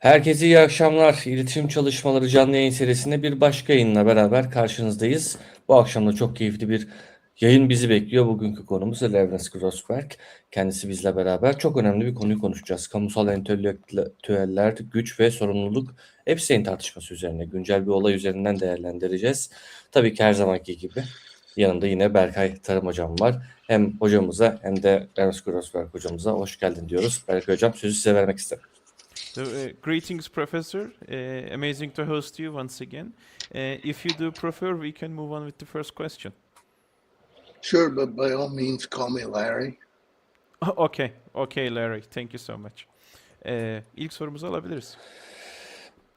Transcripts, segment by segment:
Herkese iyi akşamlar. İletişim Çalışmaları canlı yayın serisinde bir başka yayınla beraber karşınızdayız. Bu akşam da çok keyifli bir yayın bizi bekliyor. Bugünkü konumuz Grossberg. Kendisi bizle beraber çok önemli bir konuyu konuşacağız. Kamusal entelektüeller, güç ve sorumluluk Epstein tartışması üzerine güncel bir olay üzerinden değerlendireceğiz. Tabii ki her zamanki gibi yanımda yine Berkay Tarım hocam var. Hem hocamıza hem de Grossberg hocamıza hoş geldin diyoruz. Berkay hocam sözü size vermek isterim. So, greetings, Professor. Amazing to host you once again. If you do prefer, we can move on with the first question. Sure, but by all means, call me Larry. Okay, Larry. Thank you so much. İlk sorumuzu alabiliriz.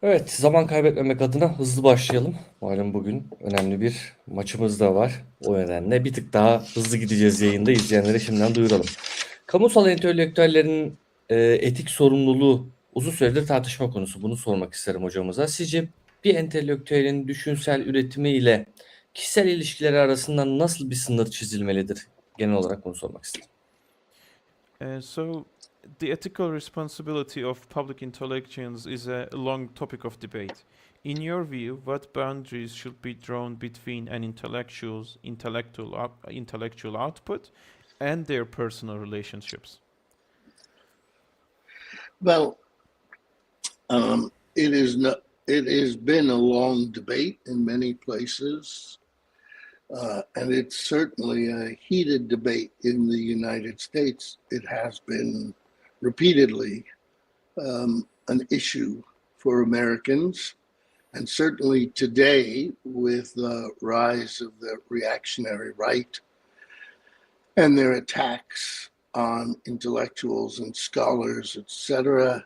Evet, zaman kaybetmemek adına hızlı başlayalım. Malum bugün önemli bir maçımız da var. O nedenle bir tık daha hızlı gideceğiz yayında. İzleyenlere şimdiden duyuralım. Kamusal entelektüellerin etik sorumluluğu uzun süredir tartışma konusu. Bunu sormak isterim hocamıza. Sizce bir entelektüelin düşünsel üretimi ile kişisel ilişkileri arasında nasıl bir sınır çizilmelidir? Genel olarak bunu sormak isterim. So, the ethical responsibility of public intellectuals is a long topic of debate. In your view, what boundaries should be drawn between an intellectual output and their personal relationships? Well, it has been a long debate in many places, and it's certainly a heated debate in the United States. It has been repeatedly an issue for Americans, and certainly today with the rise of the reactionary right and their attacks on intellectuals and scholars, etc.,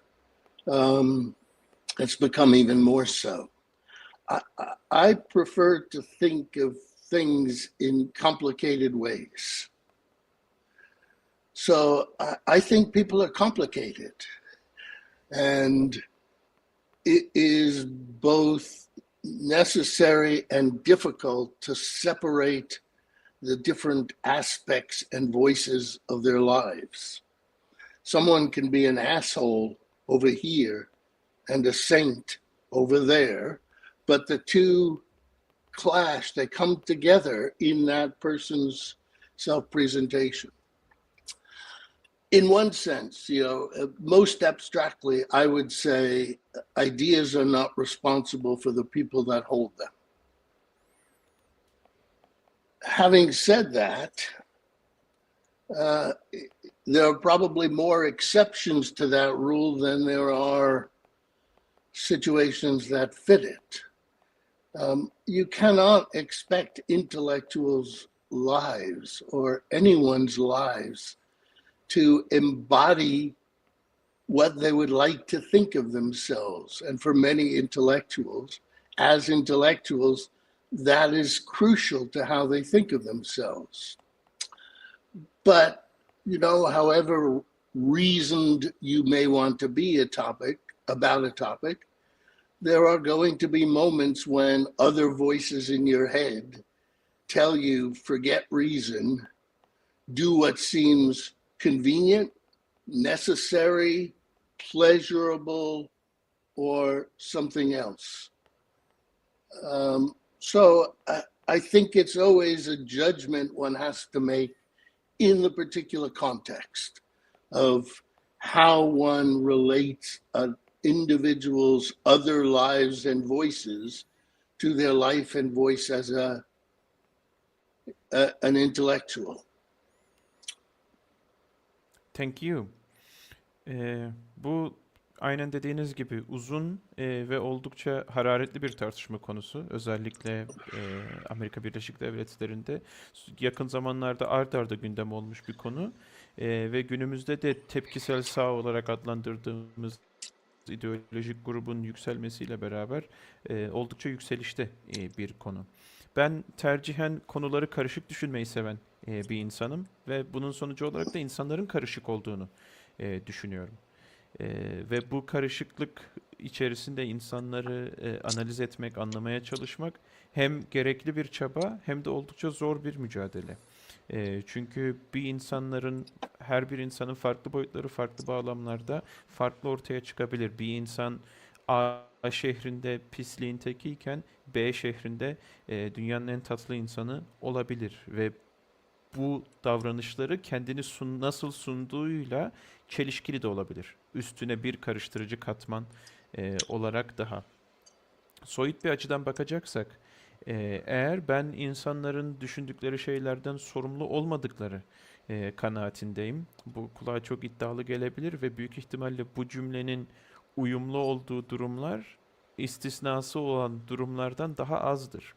it's become even more so. I prefer to think of things in complicated ways. So I think people are complicated, and it is both necessary and difficult to separate the different aspects and voices of their lives. Someone can be an asshole over here and a saint over there, but the two clash, they come together in that person's self-presentation. In one sense, most abstractly, I would say ideas are not responsible for the people that hold them. Having said that, there are probably more exceptions to that rule than there are situations that fit it. You cannot expect intellectuals' lives or anyone's lives to embody what they would like to think of themselves. And for many intellectuals, as intellectuals, that is crucial to how they think of themselves. But, however reasoned you may want to be about a topic, there are going to be moments when other voices in your head tell you, forget reason, do what seems convenient, necessary, pleasurable, or something else. So I think it's always a judgment one has to make in the particular context of how one relates an individual's other lives and voices to their life and voice as an intellectual. Thank you. Bu aynen dediğiniz gibi uzun ve oldukça hararetli bir tartışma konusu. Özellikle Amerika Birleşik Devletleri'nde yakın zamanlarda art arda gündem olmuş bir konu. Ve günümüzde de tepkisel sağ olarak adlandırdığımız ideolojik grubun yükselmesiyle beraber oldukça yükselişte bir konu. Ben tercihen konuları karışık düşünmeyi seven bir insanım ve bunun sonucu olarak da insanların karışık olduğunu düşünüyorum. Ve bu karışıklık içerisinde insanları analiz etmek, anlamaya çalışmak hem gerekli bir çaba hem de oldukça zor bir mücadele. Çünkü bir insanların her bir insanın farklı boyutları, farklı bağlamlarda farklı ortaya çıkabilir. Bir insan A şehrinde pisliğin tekiyken B şehrinde dünyanın en tatlı insanı olabilir ve bu davranışları kendini nasıl sunduğuyla çelişkili de olabilir. Üstüne bir karıştırıcı katman olarak daha. Soyut bir açıdan bakacaksak, eğer ben insanların düşündükleri şeylerden sorumlu olmadıkları kanaatindeyim. Bu kulağa çok iddialı gelebilir ve büyük ihtimalle bu cümlenin uyumlu olduğu durumlar istisnası olan durumlardan daha azdır.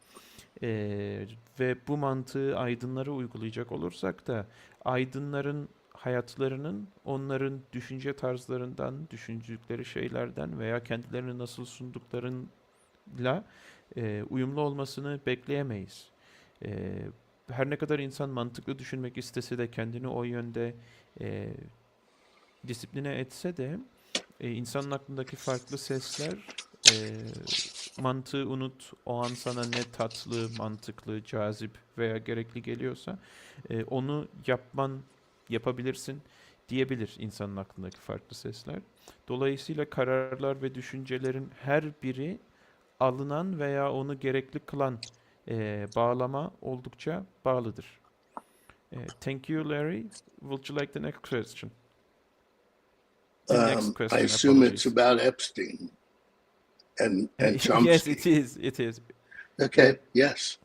Ve bu mantığı aydınlara uygulayacak olursak da aydınların hayatlarının onların düşünce tarzlarından, düşündükleri şeylerden veya kendilerini nasıl sunduklarıyla uyumlu olmasını bekleyemeyiz. Her ne kadar insan mantıklı düşünmek istese de kendini o yönde e, disipline etse de insanın aklındaki farklı sesler mantığı unut, o an sana ne tatlı, mantıklı, cazip veya gerekli geliyorsa onu yapabilirsin diyebilir insanın aklındaki farklı sesler. Dolayısıyla kararlar ve düşüncelerin her biri alınan veya onu gerekli kılan bağlama oldukça bağlıdır. Thank you, Larry. Would you like the next question? The next I question, assume it's apologies. about Epstein and Chomsky. Yes, it is. It is. Okay, yes.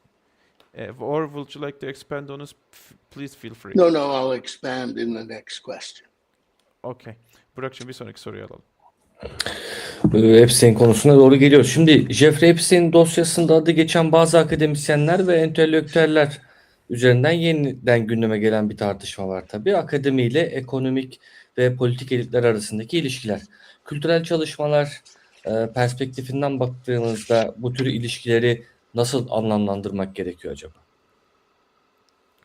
Or would you like to expand on this? Please feel free. No, I'll expand in the next question. Okay. Burak'cığım bir sonraki soruyu alalım. Epstein konusuna doğru geliyoruz. Şimdi Jeffrey Epstein dosyasında adı geçen bazı akademisyenler ve entelektüeller üzerinden yeniden gündeme gelen bir tartışma var tabii. Akademiyle ekonomik ve politik elitler arasındaki ilişkiler. Kültürel çalışmalar perspektifinden baktığımızda bu tür ilişkileri nasıl anlamlandırmak gerekiyor acaba?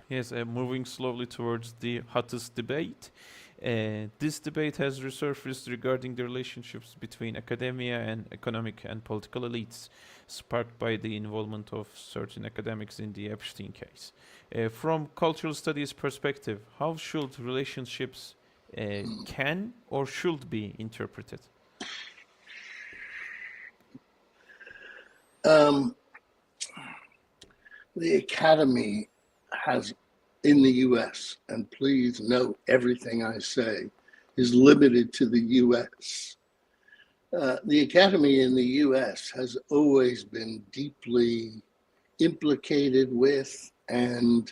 Yes, moving slowly towards the hottest debate. This debate has resurfaced regarding the relationships between academia and economic and political elites, sparked by the involvement of certain academics in the Epstein case. From cultural studies perspective, how should relationships can or should be interpreted? The Academy has, in the U.S., and please note everything I say is limited to the U.S. The Academy in the U.S. has always been deeply implicated with and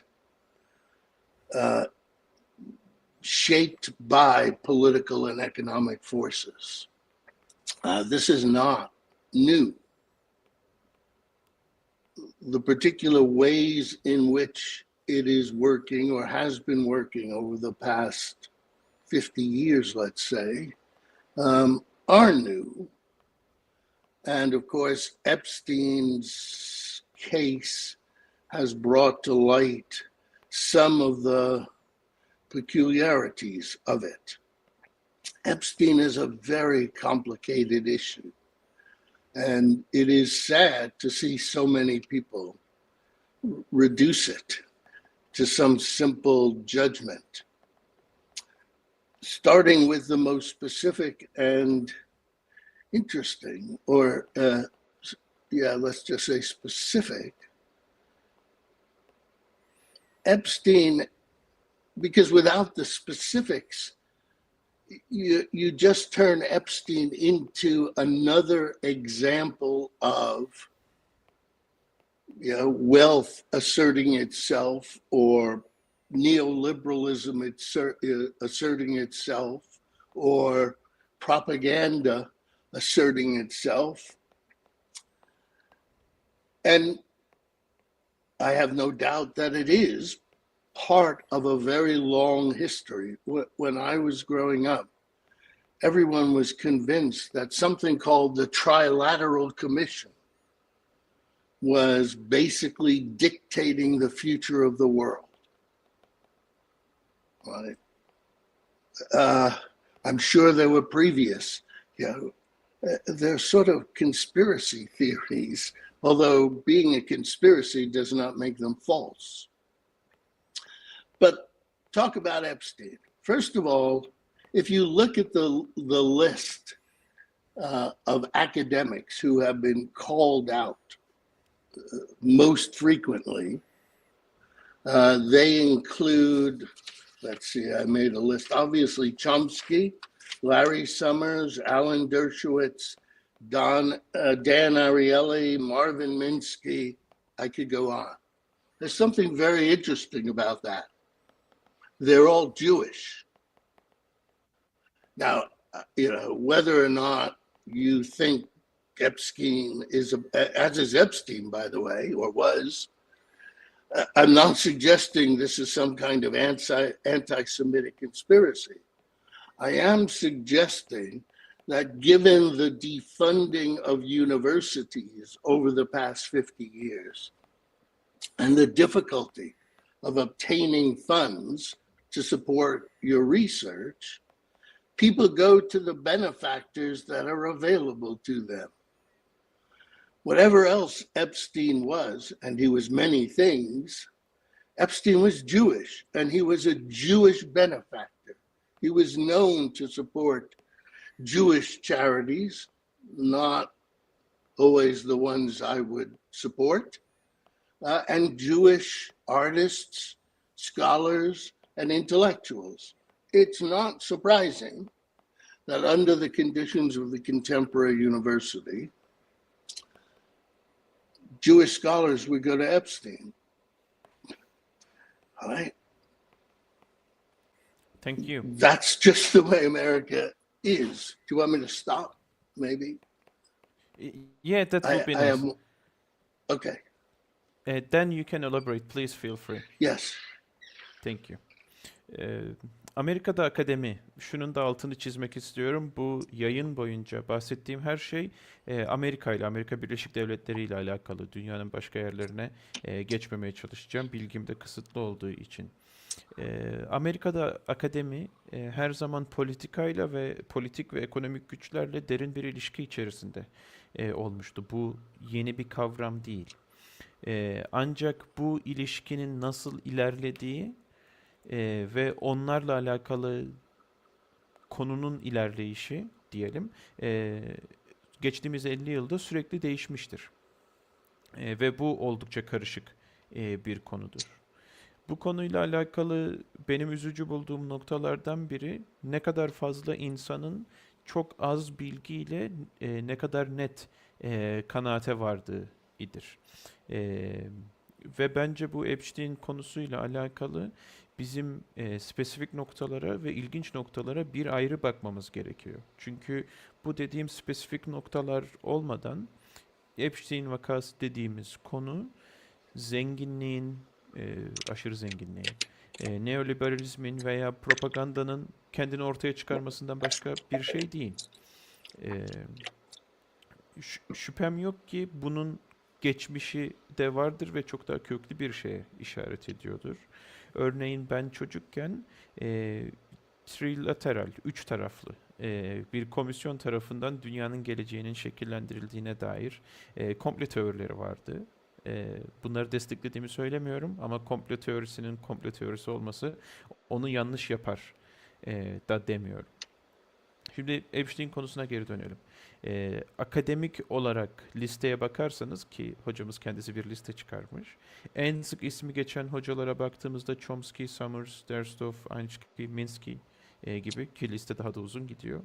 shaped by political and economic forces. This is not new. The particular ways in which it is working or has been working over the past 50 years, let's say, are new. And of course, Epstein's case has brought to light some of the peculiarities of it. Epstein is a very complicated issue. And it is sad to see so many people reduce it to some simple judgment. Starting with the most specific and interesting, or let's just say specific, Epstein, because without the specifics, you just turn Epstein into another example of wealth asserting itself, or neoliberalism asserting itself, or propaganda asserting itself. And I have no doubt that it is part of a very long history. When I was growing up, everyone was convinced that something called the Trilateral Commission was basically dictating the future of the world. Right? I'm sure there were previous, they're sort of conspiracy theories, although being a conspiracy does not make them false. But talk about Epstein. First of all, if you look at the list of academics who have been called out most frequently, they include, let's see, I made a list, obviously Chomsky, Larry Summers, Alan Dershowitz, Dan Ariely, Marvin Minsky. I could go on. There's something very interesting about that. They're all Jewish. Now, whether or not you think Epstein is, as is Epstein, by the way, or was, I'm not suggesting this is some kind of anti-Semitic conspiracy. I am suggesting that given the defunding of universities over the past 50 years and the difficulty of obtaining funds to support your research, people go to the benefactors that are available to them. Whatever else Epstein was, and he was many things, Epstein was Jewish, and he was a Jewish benefactor. He was known to support Jewish charities, not always the ones I would support, and Jewish artists, scholars, and intellectuals. It's not surprising that under the conditions of the contemporary university, Jewish scholars would go to Epstein. All right? Thank you. That's just the way America is. Do you want me to stop, maybe? Yeah, that would be nice. Okay. Then you can elaborate. Please feel free. Yes. Thank you. Amerika'da akademi, şunun da altını çizmek istiyorum. Bu yayın boyunca bahsettiğim her şey Amerika ile, Amerika Birleşik Devletleri ile alakalı. Dünyanın başka yerlerine geçmemeye çalışacağım. Bilgim de kısıtlı olduğu için. Amerika'da akademi her zaman politikayla ve politik ve ekonomik güçlerle derin bir ilişki içerisinde olmuştu. Bu yeni bir kavram değil. Ancak bu ilişkinin nasıl ilerlediği ve onlarla alakalı konunun ilerleyişi diyelim geçtiğimiz 50 yılda sürekli değişmiştir. Ve bu oldukça karışık bir konudur. Bu konuyla alakalı benim üzücü bulduğum noktalardan biri ne kadar fazla insanın çok az bilgiyle ne kadar net kanaate vardığı idir. Ve bence bu Epstein konusuyla alakalı bizim spesifik noktalara ve ilginç noktalara bir ayrı bakmamız gerekiyor. Çünkü bu dediğim spesifik noktalar olmadan Epstein vakası dediğimiz konu zenginliğin, aşırı zenginliğin, neoliberalizmin veya propagandanın kendini ortaya çıkarmasından başka bir şey değil. Şüphem yok ki bunun geçmişi de vardır ve çok daha köklü bir şeye işaret ediyordur. Örneğin ben çocukken trilateral, üç taraflı bir komisyon tarafından dünyanın geleceğinin şekillendirildiğine dair komplo teorileri vardı. Bunları desteklediğimi söylemiyorum ama komplo teorisinin komplo teorisi olması onu yanlış yapar da demiyorum. Şimdi Epstein konusuna geri dönelim. Akademik olarak listeye bakarsanız ki hocamız kendisi bir liste çıkarmış. En sık ismi geçen hocalara baktığımızda Chomsky, Summers, Derstov, Einstein, Minsky gibi ki liste daha da uzun gidiyor.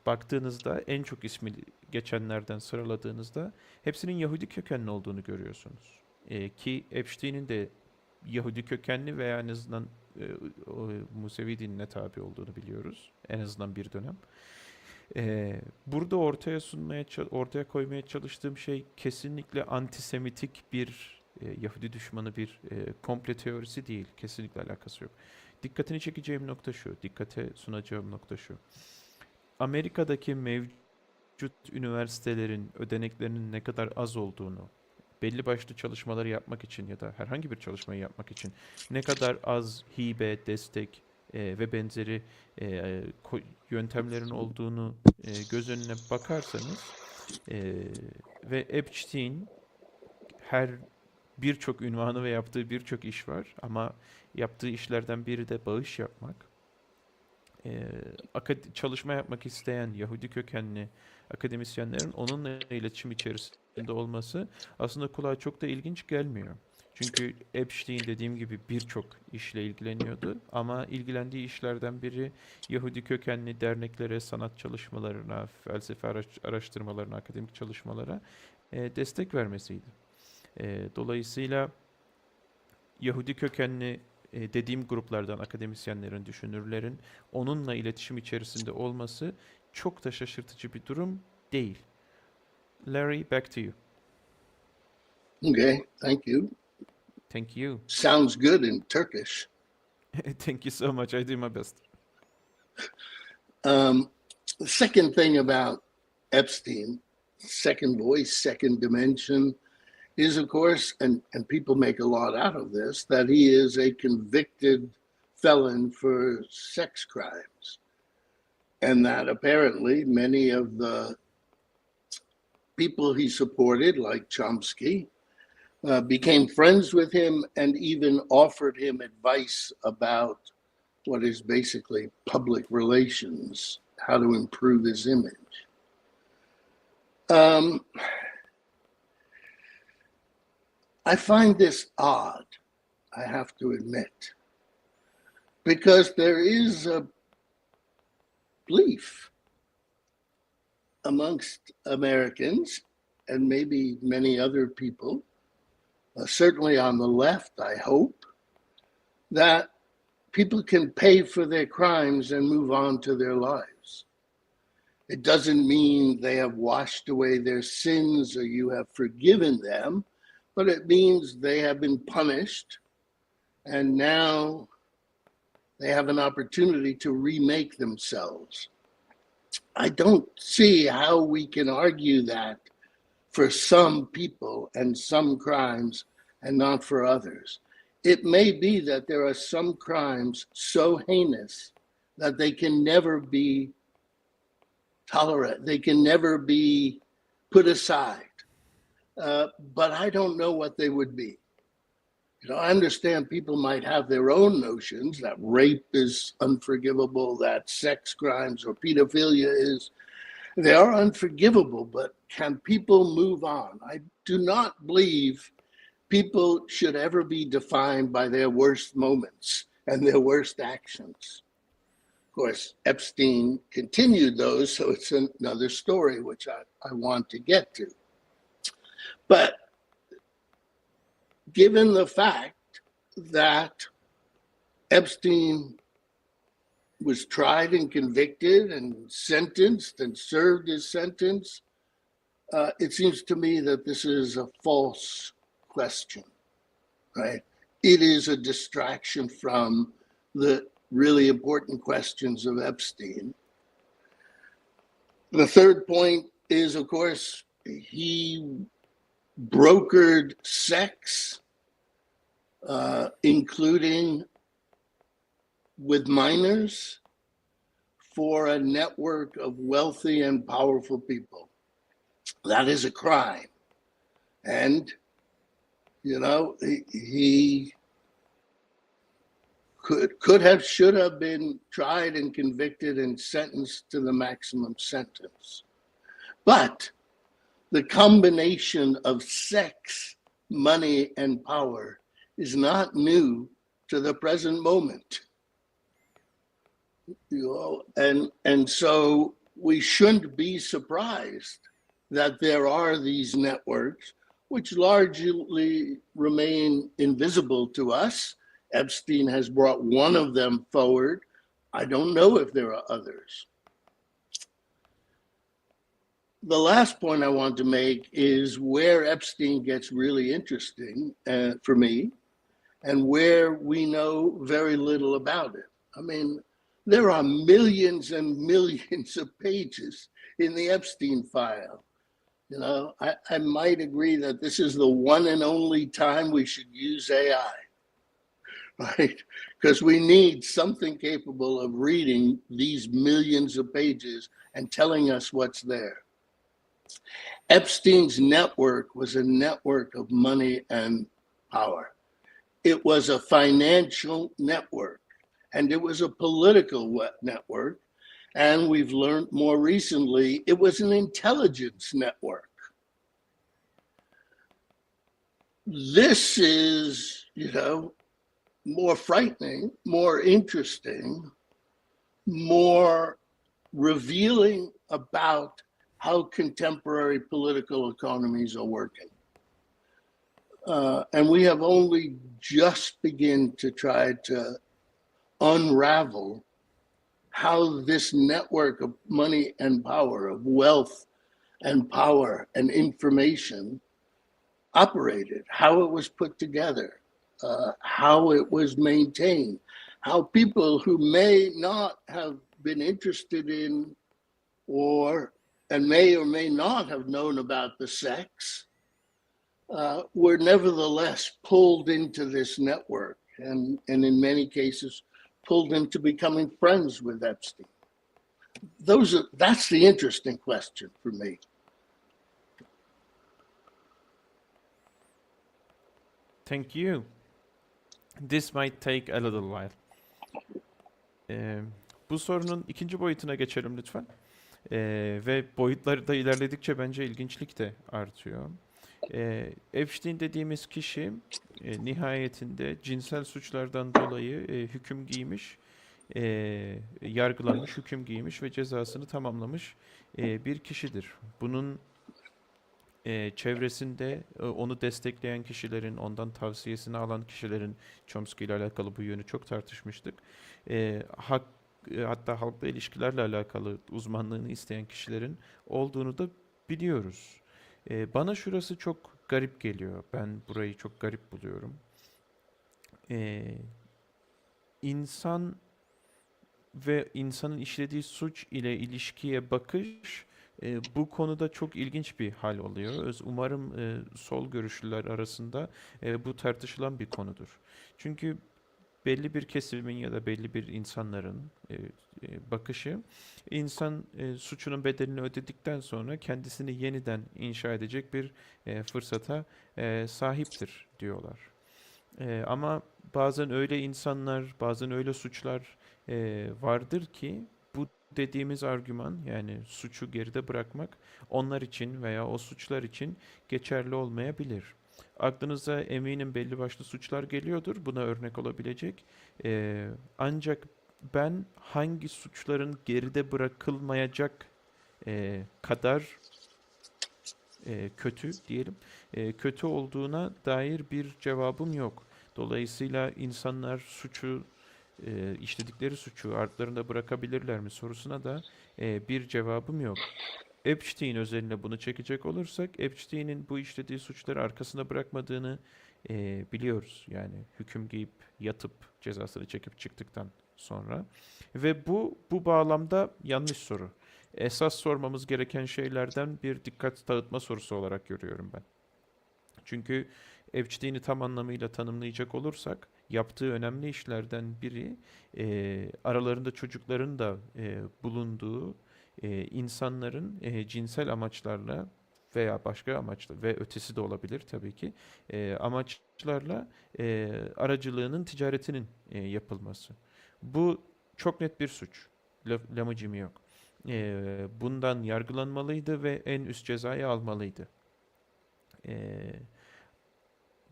Baktığınızda en çok ismi geçenlerden sıraladığınızda hepsinin Yahudi kökenli olduğunu görüyorsunuz. Ki Epstein'in de Yahudi kökenli veya en azından Musevi dinine tabi olduğunu biliyoruz. En azından bir dönem. Burada ortaya koymaya çalıştığım şey kesinlikle antisemitik bir Yahudi düşmanı bir komplo teorisi değil. Kesinlikle alakası yok. Dikkatini çekeceğim nokta şu, dikkate sunacağım nokta şu. Amerika'daki mevcut üniversitelerin ödeneklerinin ne kadar az olduğunu, belli başlı çalışmaları yapmak için ya da herhangi bir çalışmayı yapmak için ne kadar az hibe, destek ve benzeri yöntemlerin olduğunu göz önüne bakarsanız ve Epstein her birçok ünvanı ve yaptığı birçok iş var ama yaptığı işlerden biri de bağış yapmak. Çalışma yapmak isteyen Yahudi kökenli akademisyenlerin onunla iletişim içerisinde olması aslında kulağa çok da ilginç gelmiyor. Çünkü Epstein dediğim gibi birçok işle ilgileniyordu ama ilgilendiği işlerden biri Yahudi kökenli derneklere, sanat çalışmalarına, felsefe araştırmalarına, akademik çalışmalara destek vermesiydi. Dolayısıyla Yahudi kökenli dediğim gruplardan akademisyenlerin, düşünürlerin onunla iletişim içerisinde olması çok da şaşırtıcı bir durum değil. Larry, back to you. Okay, thank you. Thank you. Sounds good in Turkish. Thank you so much. I do my best. The second thing about Epstein, second voice, second dimension, is, of course, and people make a lot out of this, that he is a convicted felon for sex crimes. And that apparently many of the people he supported, like Chomsky, became friends with him and even offered him advice about what is basically public relations, how to improve his image. I find this odd, I have to admit, because there is a belief amongst Americans and maybe many other people, certainly on the left, I hope, that people can pay for their crimes and move on to their lives. It doesn't mean they have washed away their sins or you have forgiven them, but it means they have been punished and now they have an opportunity to remake themselves. I don't see how we can argue that for some people and some crimes and not for others. It may be that there are some crimes so heinous that they can never be tolerated, they can never be put aside. But I don't know what they would be. You know, I understand people might have their own notions that rape is unforgivable, that sex crimes or pedophilia is, they are unforgivable, but can people move on? I do not believe people should ever be defined by their worst moments and their worst actions. Of course, Epstein continued those, so it's another story which I want to get to. But given the fact that Epstein was tried and convicted and sentenced and served his sentence, it seems to me that this is a false question, right? It is a distraction from the really important questions of Epstein. The third point is, of course, he brokered sex, including with minors, for a network of wealthy and powerful people. That is a crime. And, you know, he could have, should have been tried and convicted and sentenced to the maximum sentence. But the combination of sex, money, and power is not new to the present moment. You know, and so we shouldn't be surprised that there are these networks which largely remain invisible to us. Epstein has brought one of them forward. I don't know if there are others. The last point I want to make is where Epstein gets really interesting for me and where we know very little about it. I mean, there are millions and millions of pages in the Epstein file. You know, I might agree that this is the one and only time we should use AI, right? Because we need something capable of reading these millions of pages and telling us what's there. Epstein's network was a network of money and power. It was a financial network, and it was a political network. And we've learned more recently, it was an intelligence network. This is, more frightening, more interesting, more revealing about how contemporary political economies are working. And we have only just begun to try to unravel how this network of money and power, of wealth and power and information operated, how it was put together, how it was maintained, how people who may not have been interested in and may or may not have known about the sex, were nevertheless pulled into this network and in many cases pulled into becoming friends with Epstein. That's the interesting question for me. Thank you. This might take a little while. Bu sorunun ikinci boyutuna geçelim lütfen. Ve boyutları da ilerledikçe bence ilginçlik de artıyor. Epstein dediğimiz kişi nihayetinde cinsel suçlardan dolayı hüküm giymiş, yargılanmış, hüküm giymiş ve cezasını tamamlamış bir kişidir. Bunun çevresinde onu destekleyen kişilerin, ondan tavsiyesini alan kişilerin, Chomsky ile alakalı bu yönü çok tartışmıştık. Hatta halkla ilişkilerle alakalı uzmanlığını isteyen kişilerin olduğunu da biliyoruz. Bana şurası çok garip geliyor. Ben burayı çok garip buluyorum. İnsan ve insanın işlediği suç ile ilişkiye bakış bu konuda çok ilginç bir hal oluyor. Umarım sol görüşlüler arasında bu tartışılan bir konudur. Çünkü belli bir kesimin ya da belli bir insanların bakışı, insan suçunun bedelini ödedikten sonra kendisini yeniden inşa edecek bir fırsata sahiptir diyorlar. Ama bazen öyle insanlar, bazen öyle suçlar vardır ki bu dediğimiz argüman, yani suçu geride bırakmak onlar için veya o suçlar için geçerli olmayabilir. Aklınıza eminim belli başlı suçlar geliyordur. Buna örnek olabilecek. Ancak ben hangi suçların geride bırakılmayacak kadar kötü diyelim, kötü olduğuna dair bir cevabım yok. Dolayısıyla insanlar işledikleri suçu ardlarında bırakabilirler mi sorusuna da bir cevabım yok. Epstein özeline bunu çekecek olursak, Epstein'in bu işlediği suçları arkasında bırakmadığını biliyoruz. Yani hüküm giyip yatıp cezasını çekip çıktıktan sonra. Ve bu bağlamda yanlış soru. Esas sormamız gereken şeylerden bir dikkat dağıtma sorusu olarak görüyorum ben. Çünkü Epstein'i tam anlamıyla tanımlayacak olursak, yaptığı önemli işlerden biri aralarında çocukların da bulunduğu insanların cinsel amaçlarla veya başka amaçla ve ötesi de olabilir tabii ki amaçlarla aracılığının, ticaretinin yapılması. Bu çok net bir suç. Lamıcım yok. Bundan yargılanmalıydı ve en üst cezayı almalıydı.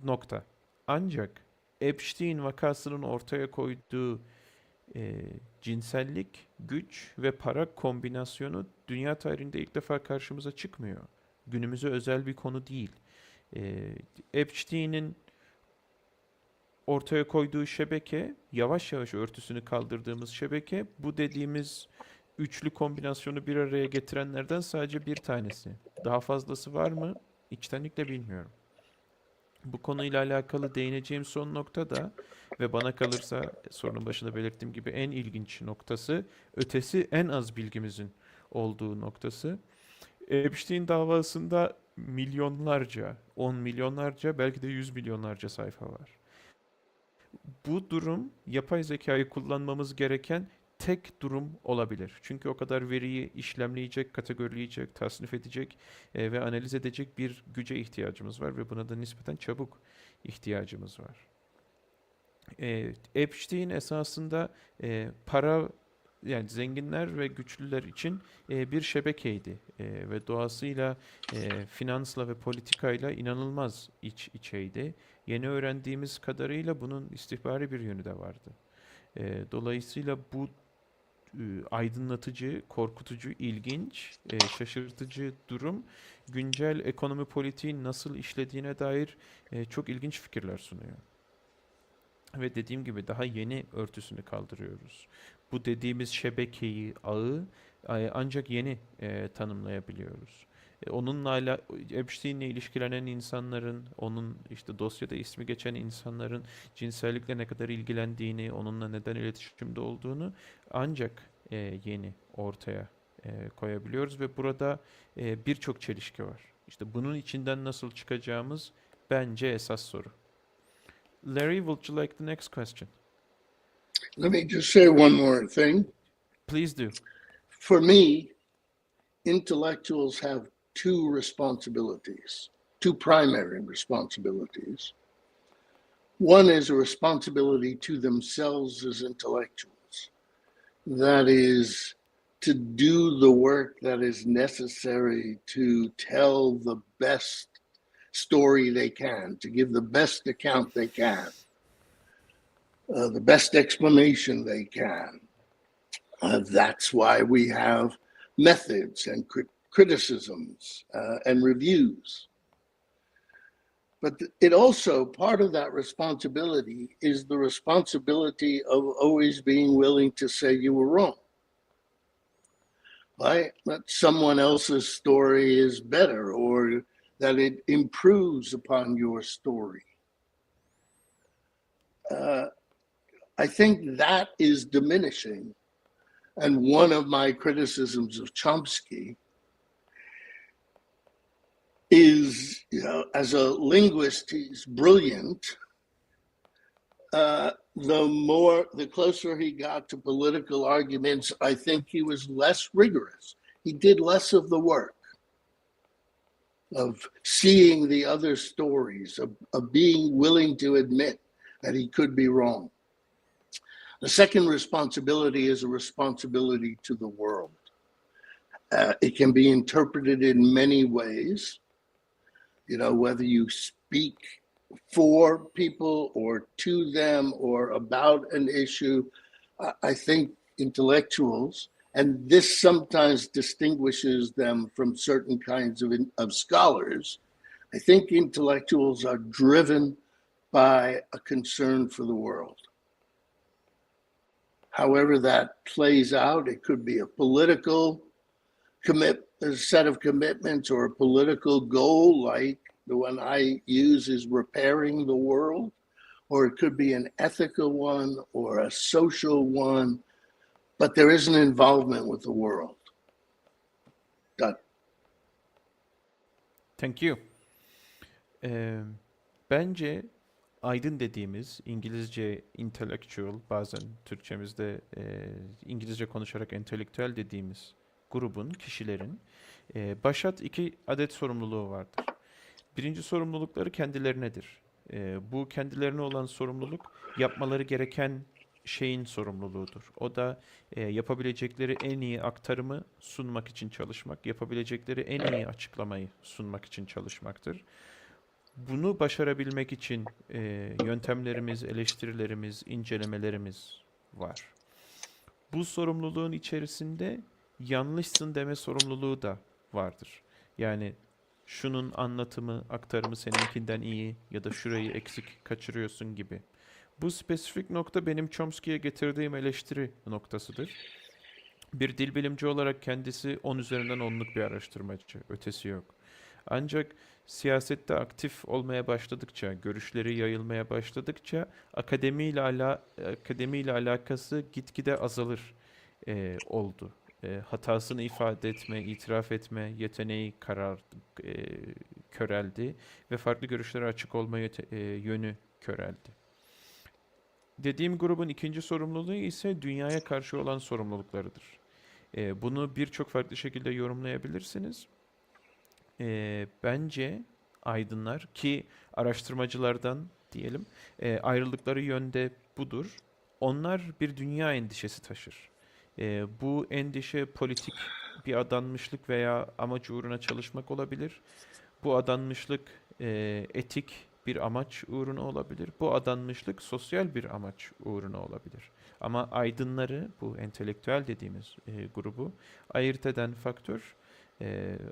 Nokta. Ancak Epstein vakasının ortaya koyduğu cinsellik, güç ve para kombinasyonu dünya tarihinde ilk defa karşımıza çıkmıyor. Günümüze özel bir konu değil. Epstein'in ortaya koyduğu şebeke, yavaş yavaş örtüsünü kaldırdığımız şebeke, bu dediğimiz üçlü kombinasyonu bir araya getirenlerden sadece bir tanesi. Daha fazlası var mı? İçtenlikle bilmiyorum. Bu konuyla alakalı değineceğim son nokta da ve bana kalırsa sorunun başında belirttiğim gibi en ilginç noktası, ötesi en az bilgimizin olduğu noktası. Epstein davasında milyonlarca, 10 milyonlarca, belki de 100 milyonlarca sayfa var. Bu durum yapay zekayı kullanmamız gereken tek durum olabilir. Çünkü o kadar veriyi işlemleyecek, kategorileyecek, tasnif edecek ve analiz edecek bir güce ihtiyacımız var ve buna da nispeten çabuk ihtiyacımız var. Epstein esasında para, yani zenginler ve güçlüler için bir şebekeydi ve doğasıyla, finansla ve politikayla inanılmaz iç içeydi. Yeni öğrendiğimiz kadarıyla bunun istihbari bir yönü de vardı. Dolayısıyla bu aydınlatıcı, korkutucu, ilginç, şaşırtıcı durum güncel ekonomi politiğin nasıl işlediğine dair çok ilginç fikirler sunuyor. Ve dediğim gibi daha yeni örtüsünü kaldırıyoruz. Bu dediğimiz şebekeyi, ağı ancak yeni tanımlayabiliyoruz. Epstein'le ilişkilenen insanların, onun işte dosyada ismi geçen insanların cinsellikle ne kadar ilgilendiğini, onunla neden iletişimde olduğunu ancak yeni ortaya koyabiliyoruz ve burada birçok çelişki var. İşte bunun içinden nasıl çıkacağımız bence esas soru. Larry, would you like the next question? Let me just say one more thing. Please do. For me, intellectuals have two responsibilities, two primary responsibilities. One is a responsibility to themselves as intellectuals. That is to do the work that is necessary to tell the best story they can, to give the best account they can, the best explanation they can. That's why we have methods and criticisms and reviews. But it also, part of that responsibility is the responsibility of always being willing to say you were wrong. Right? That someone else's story is better, or that it improves upon your story. I think that is diminishing. And one of my criticisms of Chomsky is, as a linguist, he's brilliant. The closer he got to political arguments, I think he was less rigorous. He did less of the work of seeing the other stories, of being willing to admit that he could be wrong. The second responsibility is a responsibility to the world. It can be interpreted in many ways, whether you speak for people or to them or about an issue. I think intellectuals, and this sometimes distinguishes them from certain kinds of scholars, I think intellectuals are driven by a concern for the world. However that plays out, it could be a political a set of commitments or a political goal, like the one I use is repairing the world, or it could be an ethical one or a social one, but there is an involvement with the world. Done. Thank you. Bence aydın dediğimiz, İngilizce intellectual, bazen Türkçemizde İngilizce konuşarak entelektüel dediğimiz grubun, kişilerin başat 2 adet sorumluluğu vardır. Birinci sorumlulukları kendilerinedir. Bu kendilerine olan sorumluluk yapmaları gereken şeyin sorumluluğudur. O da yapabilecekleri en iyi aktarımı sunmak için çalışmak, yapabilecekleri en iyi açıklamayı sunmak için çalışmaktır. Bunu başarabilmek için yöntemlerimiz, eleştirilerimiz, incelemelerimiz var. Bu sorumluluğun içerisinde yanlışsın deme sorumluluğu da vardır. Yani şunun anlatımı, aktarımı seninkinden iyi ya da şurayı eksik kaçırıyorsun gibi. Bu spesifik nokta benim Chomsky'ye getirdiğim eleştiri noktasıdır. Bir dil bilimci olarak kendisi 10 üzerinden 10'luk bir araştırmacı, ötesi yok. Ancak siyasette aktif olmaya başladıkça, görüşleri yayılmaya başladıkça akademiyle alakası gitgide azalır oldu. Hatasını ifade etme, itiraf etme yeteneği köreldi ve farklı görüşlere açık olma yönü köreldi. Dediğim grubun ikinci sorumluluğu ise dünyaya karşı olan sorumluluklarıdır. Bunu birçok farklı şekilde yorumlayabilirsiniz. Bence aydınlar ki araştırmacılardan diyelim ayrıldıkları yönde budur. Onlar bir dünya endişesi taşır. Bu endişe politik bir adanmışlık veya amaç uğruna çalışmak olabilir. Bu adanmışlık etik bir amaç uğruna olabilir. Bu adanmışlık sosyal bir amaç uğruna olabilir. Ama aydınları, bu entelektüel dediğimiz grubu ayırt eden faktör,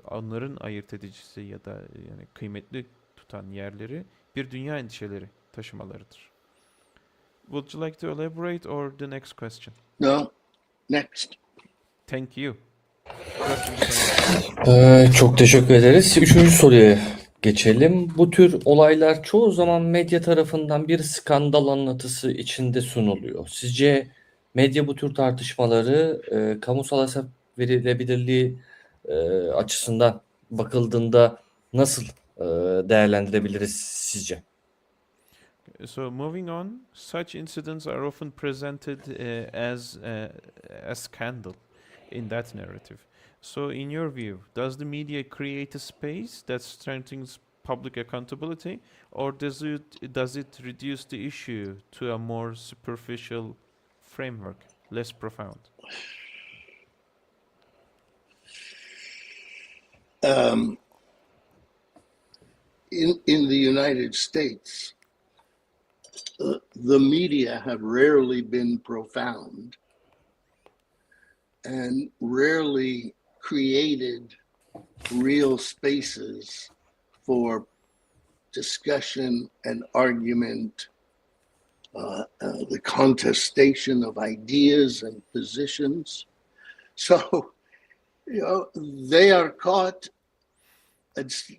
onların ayırt edicisi ya da yani kıymetli tutan yerleri bir dünya endişeleri taşımalarıdır. Would you like to elaborate or the next question? No, next. Thank you. Burak, şimdi sana. Çok teşekkür ederiz. Üçüncü soruya geçelim. Bu tür olaylar çoğu zaman medya tarafından bir skandal anlatısı içinde sunuluyor. Sizce medya bu tür tartışmaları kamusal hesap verilebilirliği açısından bakıldığında nasıl değerlendirebiliriz sizce? So moving on, such incidents are often presented as a scandal in that narrative. So, in your view, does the media create a space that strengthens public accountability, or does it reduce the issue to a more superficial framework, less profound? In the United States, the media have rarely been profound and rarely created real spaces for discussion and argument, the contestation of ideas and positions. So, they are caught,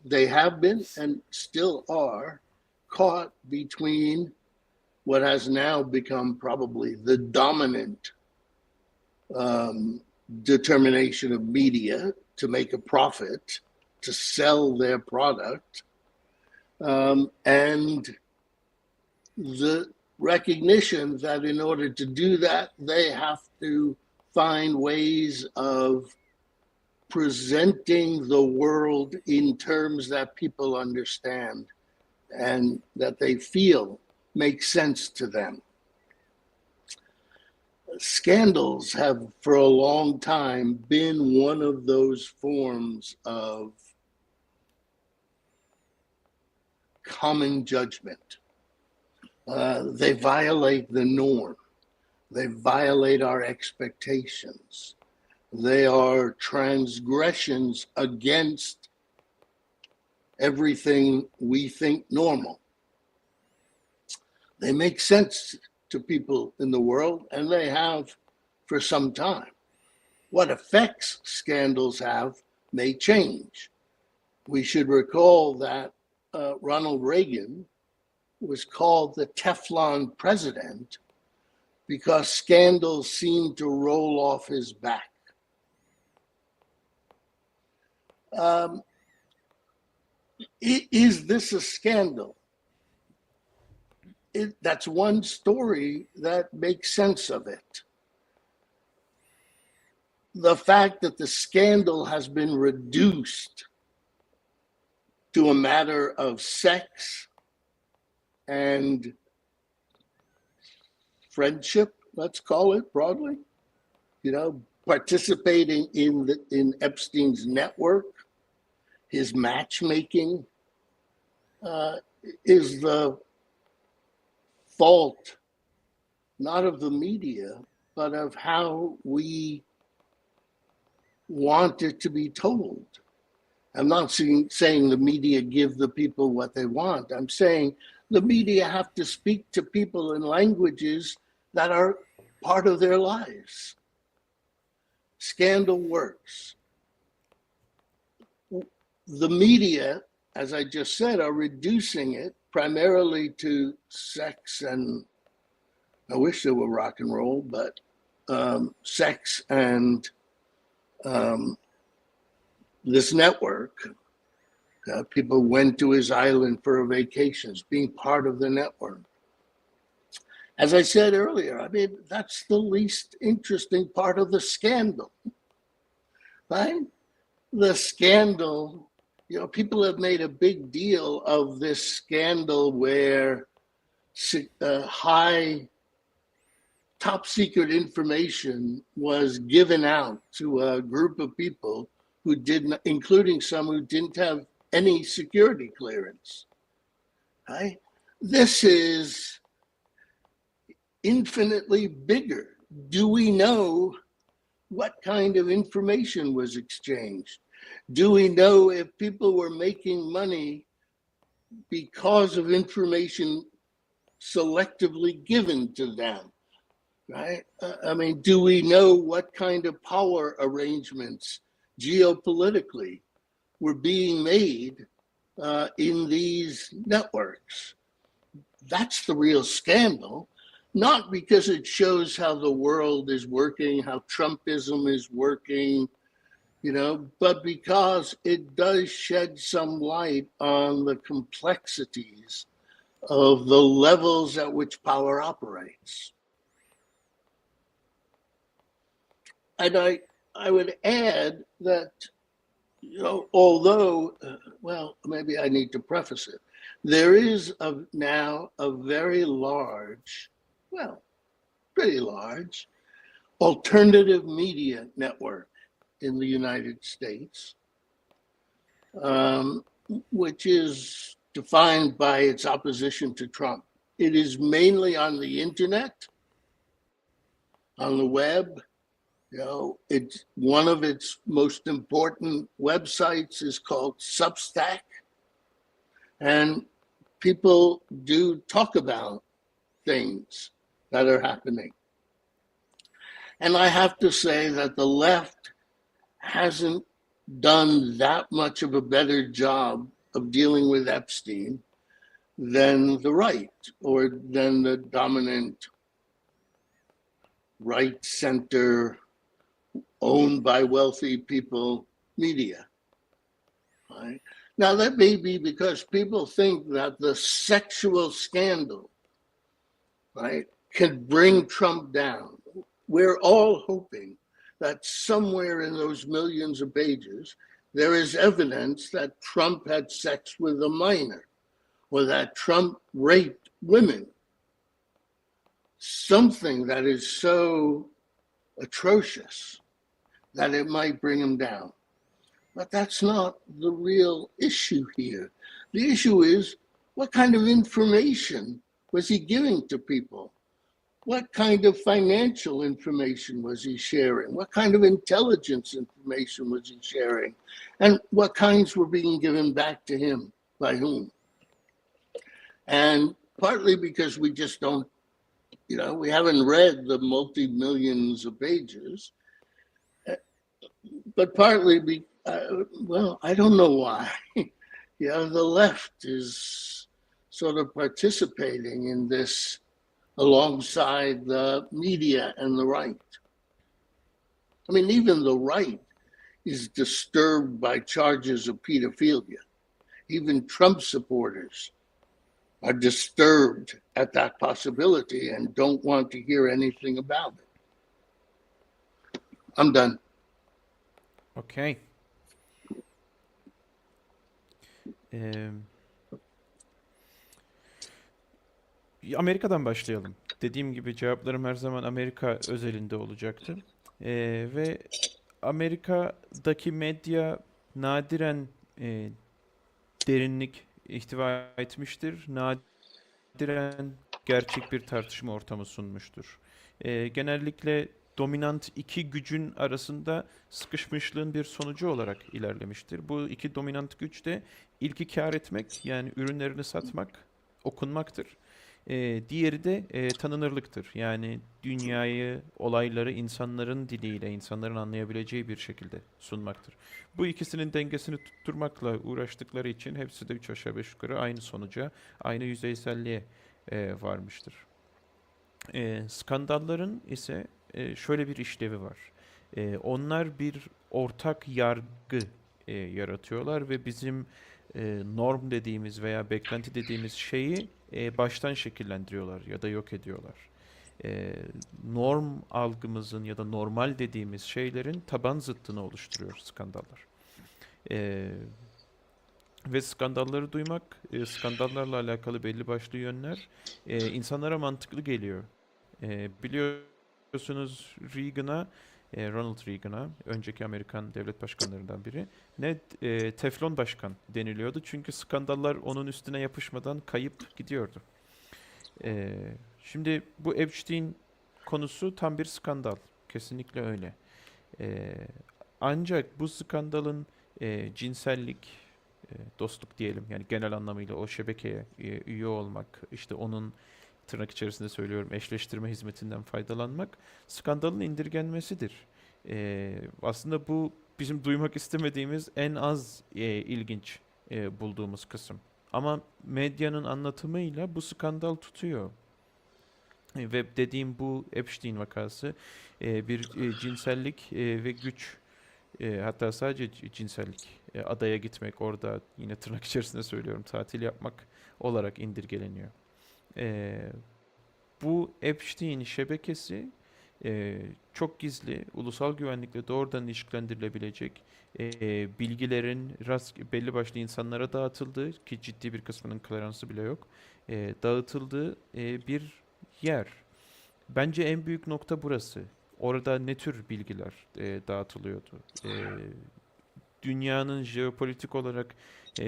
they have been and still are caught between what has now become probably the dominant determination of media to make a profit, to sell their product, and the recognition that in order to do that, they have to find ways of presenting the world in terms that people understand and that they feel make sense to them. Scandals have for a long time been one of those forms of common judgment. They violate the norm. They violate our expectations. They are transgressions against everything we think normal. They make sense to people in the world, and they have for some time. What effects scandals have may change. We should recall that Ronald Reagan was called the Teflon president because scandals seemed to roll off his back. Is this a scandal? That's one story that makes sense of it. The fact that the scandal has been reduced to a matter of sex and friendship, let's call it broadly, participating in Epstein's network, his matchmaking, is the fault not of the media, but of how we want it to be told. I'm not saying the media give the people what they want. I'm saying the media have to speak to people in languages that are part of their lives. Scandal works. The media, as I just said, are reducing it primarily to sex and, I wish there were rock and roll, but sex and this network. People went to his island for vacations, being part of the network. As I said earlier, I mean, that's the least interesting part of the scandal, right? The scandal, people have made a big deal of this scandal where high top secret information was given out to a group of people who didn't, including some who didn't have any security clearance. Right? This is infinitely bigger. Do we know what kind of information was exchanged? Do we know if people were making money because of information selectively given to them? Right? I mean, do we know what kind of power arrangements geopolitically were being made in these networks? That's the real scandal, not because it shows how the world is working, how Trumpism is working, but because it does shed some light on the complexities of the levels at which power operates. And I would add that, although, well, maybe I need to preface it, there is now a very large, well, pretty large, alternative media network in the United States, which is defined by its opposition to Trump. It is mainly on the internet, on the web. It's one of its most important websites is called Substack, and people do talk about things that are happening. And I have to say that the left hasn't done that much of a better job of dealing with Epstein than the right, or than the dominant right center, owned by wealthy people media. Right? Now, that may be because people think that the sexual scandal, right, can bring Trump down. We're all hoping that somewhere in those millions of pages, there is evidence that Trump had sex with a minor, or that Trump raped women. Something that is so atrocious that it might bring him down. But that's not the real issue here. The issue is, what kind of information was he giving to people? What kind of financial information was he sharing? What kind of intelligence information was he sharing? And what kinds were being given back to him by whom? And partly because we just don't, we haven't read the multi-millions of pages, but partly, well, I don't know why. The left is sort of participating in this alongside the media and the right. I mean, even the right is disturbed by charges of pedophilia. Even Trump supporters are disturbed at that possibility and don't want to hear anything about it. I'm done. Okay. Amerika'dan başlayalım. Dediğim gibi cevaplarım her zaman Amerika özelinde olacaktı. Ve Amerika'daki medya nadiren derinlik ihtiva etmiştir. Nadiren gerçek bir tartışma ortamı sunmuştur. Genellikle dominant iki gücün arasında sıkışmışlığın bir sonucu olarak ilerlemiştir. Bu iki dominant güç de ilki kâr etmek, yani ürünlerini satmak, okunmaktır. Diğeri de tanınırlıktır. Yani dünyayı, olayları insanların diliyle, insanların anlayabileceği bir şekilde sunmaktır. Bu ikisinin dengesini tutturmakla uğraştıkları için hepsi de üç aşağı beş yukarı aynı sonuca, aynı yüzeyselliğe varmıştır. Skandalların ise şöyle bir işlevi var. Onlar bir ortak yargı yaratıyorlar ve bizim norm dediğimiz veya beklenti dediğimiz şeyi baştan şekillendiriyorlar ya da yok ediyorlar. Norm algımızın ya da normal dediğimiz şeylerin taban zıttını oluşturuyor skandallar. E, Ve skandalları duymak, skandallarla alakalı belli başlı yönler insanlara mantıklı geliyor. Biliyorsunuz Ronald Reagan'a, önceki Amerikan devlet başkanlarından biri, Teflon başkan deniliyordu. Çünkü skandallar onun üstüne yapışmadan kayıp gidiyordu. E, Şimdi bu Epstein konusu tam bir skandal. Kesinlikle öyle. E, Ancak bu skandalın cinsellik, dostluk diyelim yani genel anlamıyla o şebekeye üye olmak, işte onun tırnak içerisinde söylüyorum eşleştirme hizmetinden faydalanmak skandalın indirgenmesidir. Aslında bu bizim duymak istemediğimiz en az ilginç bulduğumuz kısım. Ama medyanın anlatımıyla bu skandal tutuyor. Ve dediğim bu Epstein vakası bir cinsellik ve güç, hatta sadece cinsellik, adaya gitmek, orada yine tırnak içerisinde söylüyorum tatil yapmak olarak indirgeleniyor. E, Bu Epstein şebekesi çok gizli, ulusal güvenlikle doğrudan ilişkilendirilebilecek bilgilerin belli başlı insanlara dağıtıldığı, ki ciddi bir kısmının kleransı bile yok, dağıtıldığı bir yer. Bence en büyük nokta burası. Orada ne tür bilgiler dağıtılıyordu? Dünyanın jeopolitik olarak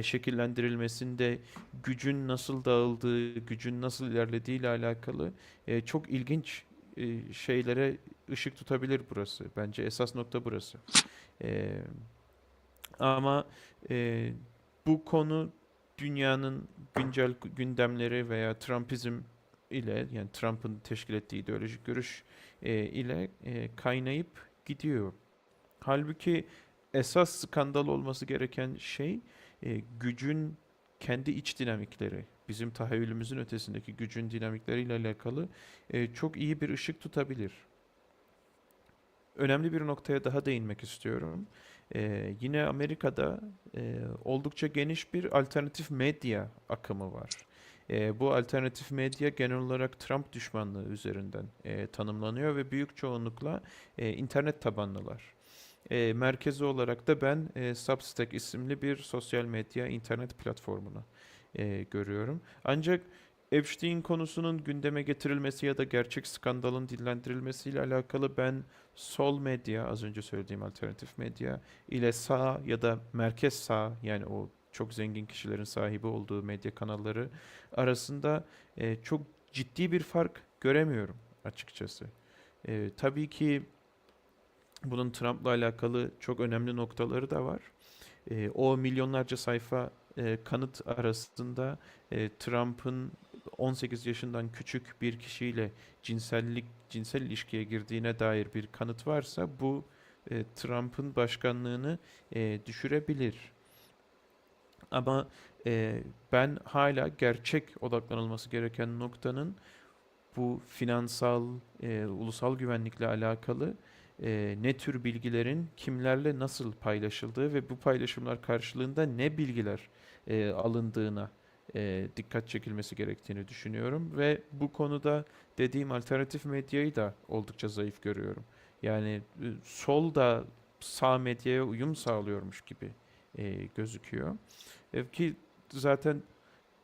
şekillendirilmesinde gücün nasıl dağıldığı, gücün nasıl ilerlediği ile alakalı çok ilginç şeylere ışık tutabilir burası. Bence esas nokta burası. E, Ama e, bu konu dünyanın güncel gündemleri veya Trumpizm ile, yani Trump'ın teşkil ettiği ideolojik görüş ile kaynayıp gidiyor. Halbuki esas skandal olması gereken şey gücün kendi iç dinamikleri, bizim tahayyülümüzün ötesindeki gücün dinamikleriyle alakalı çok iyi bir ışık tutabilir. Önemli bir noktaya daha değinmek istiyorum. Yine Amerika'da oldukça geniş bir alternatif medya akımı var. Bu alternatif medya genel olarak Trump düşmanlığı üzerinden tanımlanıyor ve büyük çoğunlukla internet tabanlılar. Merkezi olarak da ben Substack isimli bir sosyal medya internet platformunu görüyorum. Ancak Epstein konusunun gündeme getirilmesi ya da gerçek skandalın dillendirilmesiyle alakalı ben sol medya, az önce söylediğim alternatif medya ile sağ ya da merkez sağ, yani o çok zengin kişilerin sahibi olduğu medya kanalları arasında çok ciddi bir fark göremiyorum açıkçası. Tabii ki bunun Trump'la alakalı çok önemli noktaları da var. O milyonlarca sayfa kanıt arasında Trump'ın 18 yaşından küçük bir kişiyle cinsel ilişkiye girdiğine dair bir kanıt varsa bu Trump'ın başkanlığını düşürebilir. Ama ben hala gerçek odaklanılması gereken noktanın bu finansal, ulusal güvenlikle alakalı ne tür bilgilerin kimlerle nasıl paylaşıldığı ve bu paylaşımlar karşılığında ne bilgiler alındığına dikkat çekilmesi gerektiğini düşünüyorum ve bu konuda dediğim alternatif medyayı da oldukça zayıf görüyorum. Yani sol da sağ medyaya uyum sağlıyormuş gibi gözüküyor. Ki zaten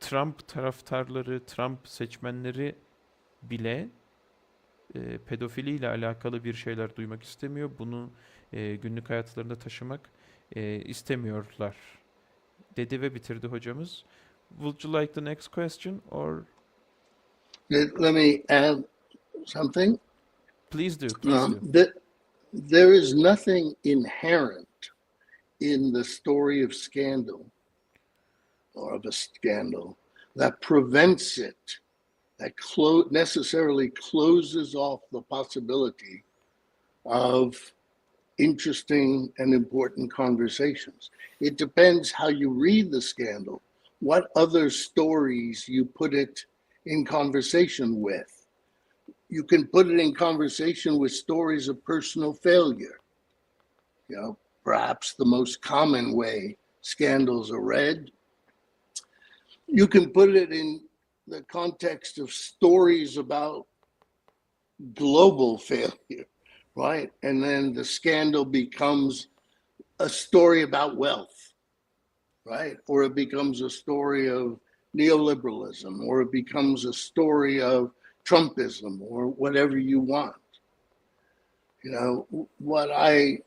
Trump taraftarları, Trump seçmenleri bile pedofili ile alakalı bir şeyler duymak istemiyor. Bunu günlük hayatlarında taşımak istemiyorlar dedi ve bitirdi hocamız. Would you like the next question or Let me add something. please do, please do. There is nothing inherent in the story of scandal or of a scandal that prevents it, that necessarily closes off the possibility of interesting and important conversations. It depends how you read the scandal, what other stories you put it in conversation with. You can put it in conversation with stories of personal failure. You know, perhaps the most common way scandals are read. You can put it in the context of stories about global failure, right? And then the scandal becomes a story about wealth, right? Or it becomes a story of neoliberalism, or it becomes a story of Trumpism, or whatever you want. You know, what I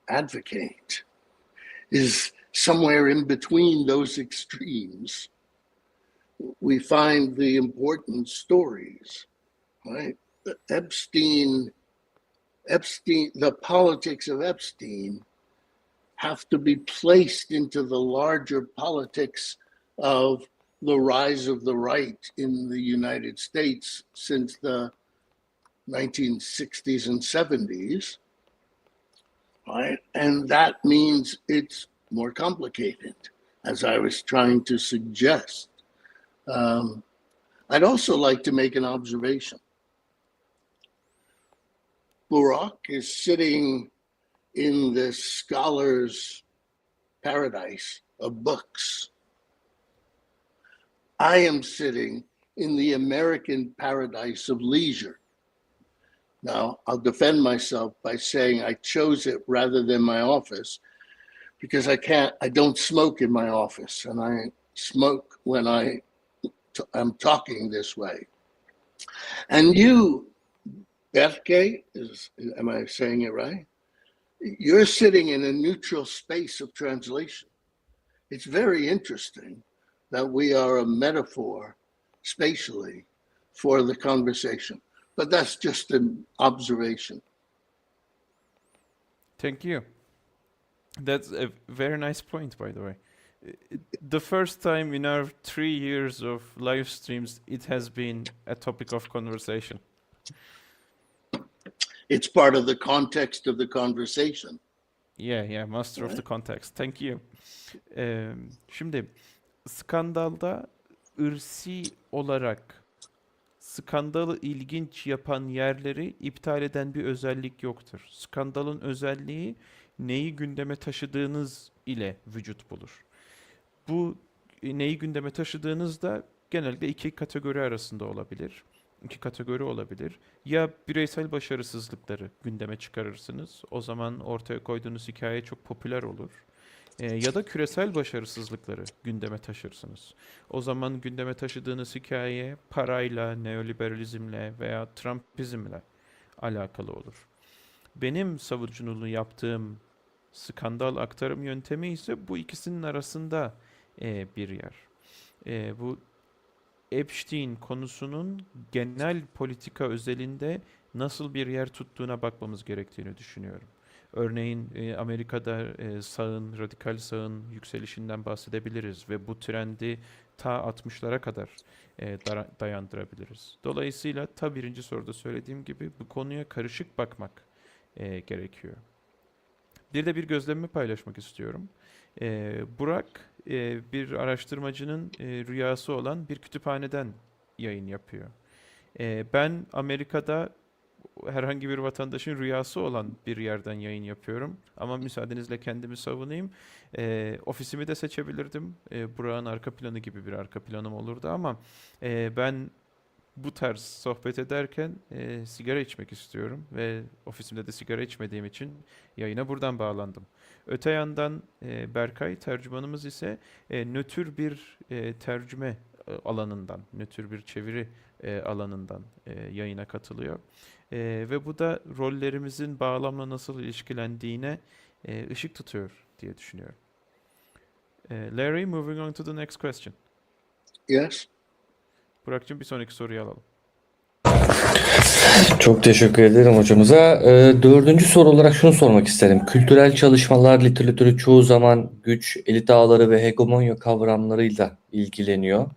advocate is somewhere in between those extremes. We find the important stories, right? Epstein, the politics of Epstein have to be placed into the larger politics of the rise of the right in the United States since the 1960s and 70s, right? And that means it's more complicated, as I was trying to suggest. I'd also like to make an observation. Burak is sitting in this scholar's paradise of books. I am sitting in the American paradise of leisure. Now, I'll defend myself by saying I chose it rather than my office because I don't smoke in my office, and I smoke when I'm talking this way. And you, Berke, am I saying it right? You're sitting in a neutral space of translation. It's very interesting that we are a metaphor spatially for the conversation, but that's just an observation. Thank you. That's a very nice point, by the way. The first time in our 3 years of live streams, it has been a topic of conversation. It's part of the context of the conversation. Yeah, master of the context. Thank you. Şimdi skandalda ırsi olarak skandalı ilginç yapan yerleri iptal eden bir özellik yoktur. Skandalın özelliği neyi gündeme taşıdığınız ile vücut bulur. Bu neyi gündeme taşıdığınız da genellikle iki kategori arasında olabilir. İki kategori olabilir. Ya bireysel başarısızlıkları gündeme çıkarırsınız. O zaman ortaya koyduğunuz hikaye çok popüler olur. Ya da küresel başarısızlıkları gündeme taşırsınız. O zaman gündeme taşıdığınız hikaye parayla, neoliberalizmle veya Trumpizmle alakalı olur. Benim savunuculuğunu yaptığım skandal aktarım yöntemi ise bu ikisinin arasında bir yer. Bu Epstein konusunun genel politika özelinde nasıl bir yer tuttuğuna bakmamız gerektiğini düşünüyorum. Örneğin Amerika'da sağın, radikal sağın yükselişinden bahsedebiliriz ve bu trendi ta 60'lara kadar dayandırabiliriz. Dolayısıyla ta birinci soruda söylediğim gibi bu konuya karışık bakmak gerekiyor. Bir de bir gözlemimi paylaşmak istiyorum. Burak bir araştırmacının rüyası olan bir kütüphaneden yayın yapıyor. Ben Amerika'da herhangi bir vatandaşın rüyası olan bir yerden yayın yapıyorum. Ama müsaadenizle kendimi savunayım. Ofisimi de seçebilirdim. Burak'ın arka planı gibi bir arka planım olurdu ama ben bu tarz sohbet ederken sigara içmek istiyorum ve ofisimde de sigara içmediğim için yayına buradan bağlandım. Öte yandan Berkay tercümanımız ise nötr bir tercüme alanından, nötr bir çeviri alanından yayına katılıyor. Ve bu da rollerimizin bağlamla nasıl ilişkilendiğine ışık tutuyor diye düşünüyorum. Larry, moving on to the next question. Yes. Burak'cığım bir sonraki soruyu alalım. Çok teşekkür ederim hocamıza. Dördüncü soru olarak şunu sormak isterim. Kültürel çalışmalar literatürü çoğu zaman güç, elit ağları ve hegemonya kavramlarıyla ilgileniyor.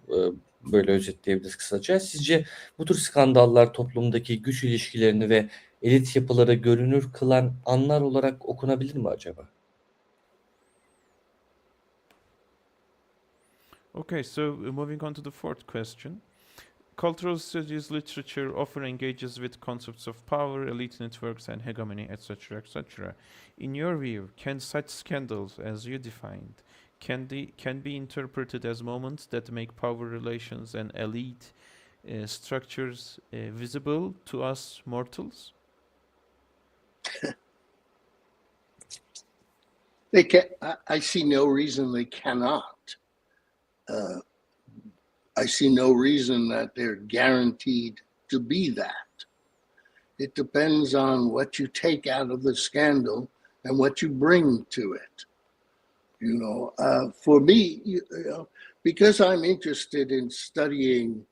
Böyle özetleyebiliriz kısaca. Sizce bu tür skandallar toplumdaki güç ilişkilerini ve elit yapıları görünür kılan anlar olarak okunabilir mi acaba? Okay, so moving on to the fourth question. Cultural studies literature often engages with concepts of power, elite networks, and hegemony, etc., etc. In your view, can such scandals, as you defined, can be interpreted as moments that make power relations and elite structures visible to us mortals? They can. I see no reason they cannot. I see no reason that they're guaranteed to be that. It depends on what you take out of the scandal and what you bring to it. For me, because I'm interested in studying,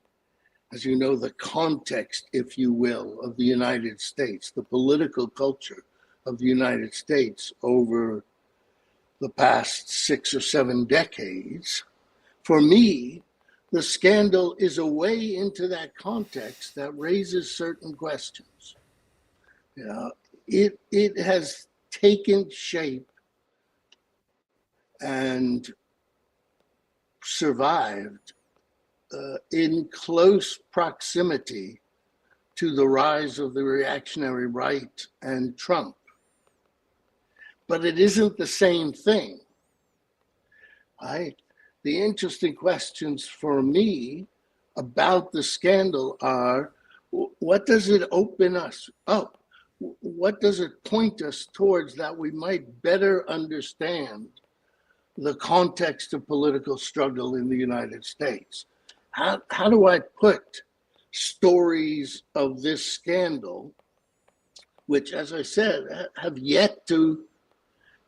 as you know, the context, if you will, of the United States, the political culture of the United States over the past 6 or 7 decades, for me, the scandal is a way into that context that raises certain questions. It has taken shape and survived in close proximity to the rise of the reactionary right and Trump. But it isn't the same thing. The interesting questions for me about the scandal are, what does it open us up? What does it point us towards that we might better understand the context of political struggle in the United States? How do I put stories of this scandal, which, as I said, have yet to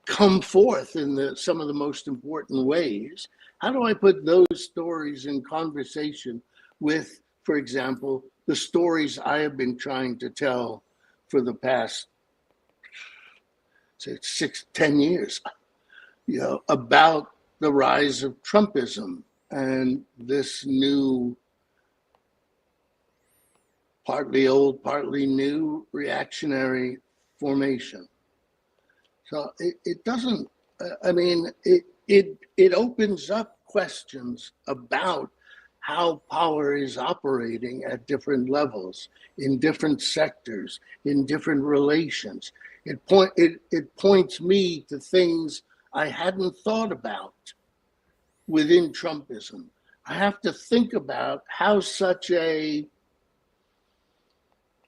come forth in some of the most important ways, how do I put those stories in conversation with, for example, the stories I have been trying to tell for the past, say, 10 years, about the rise of Trumpism and this new, partly old, partly new reactionary formation. So it doesn't, it opens up questions about how power is operating at different levels, in different sectors, in different relations. It points me to things I hadn't thought about within Trumpism. I have to think about how such a,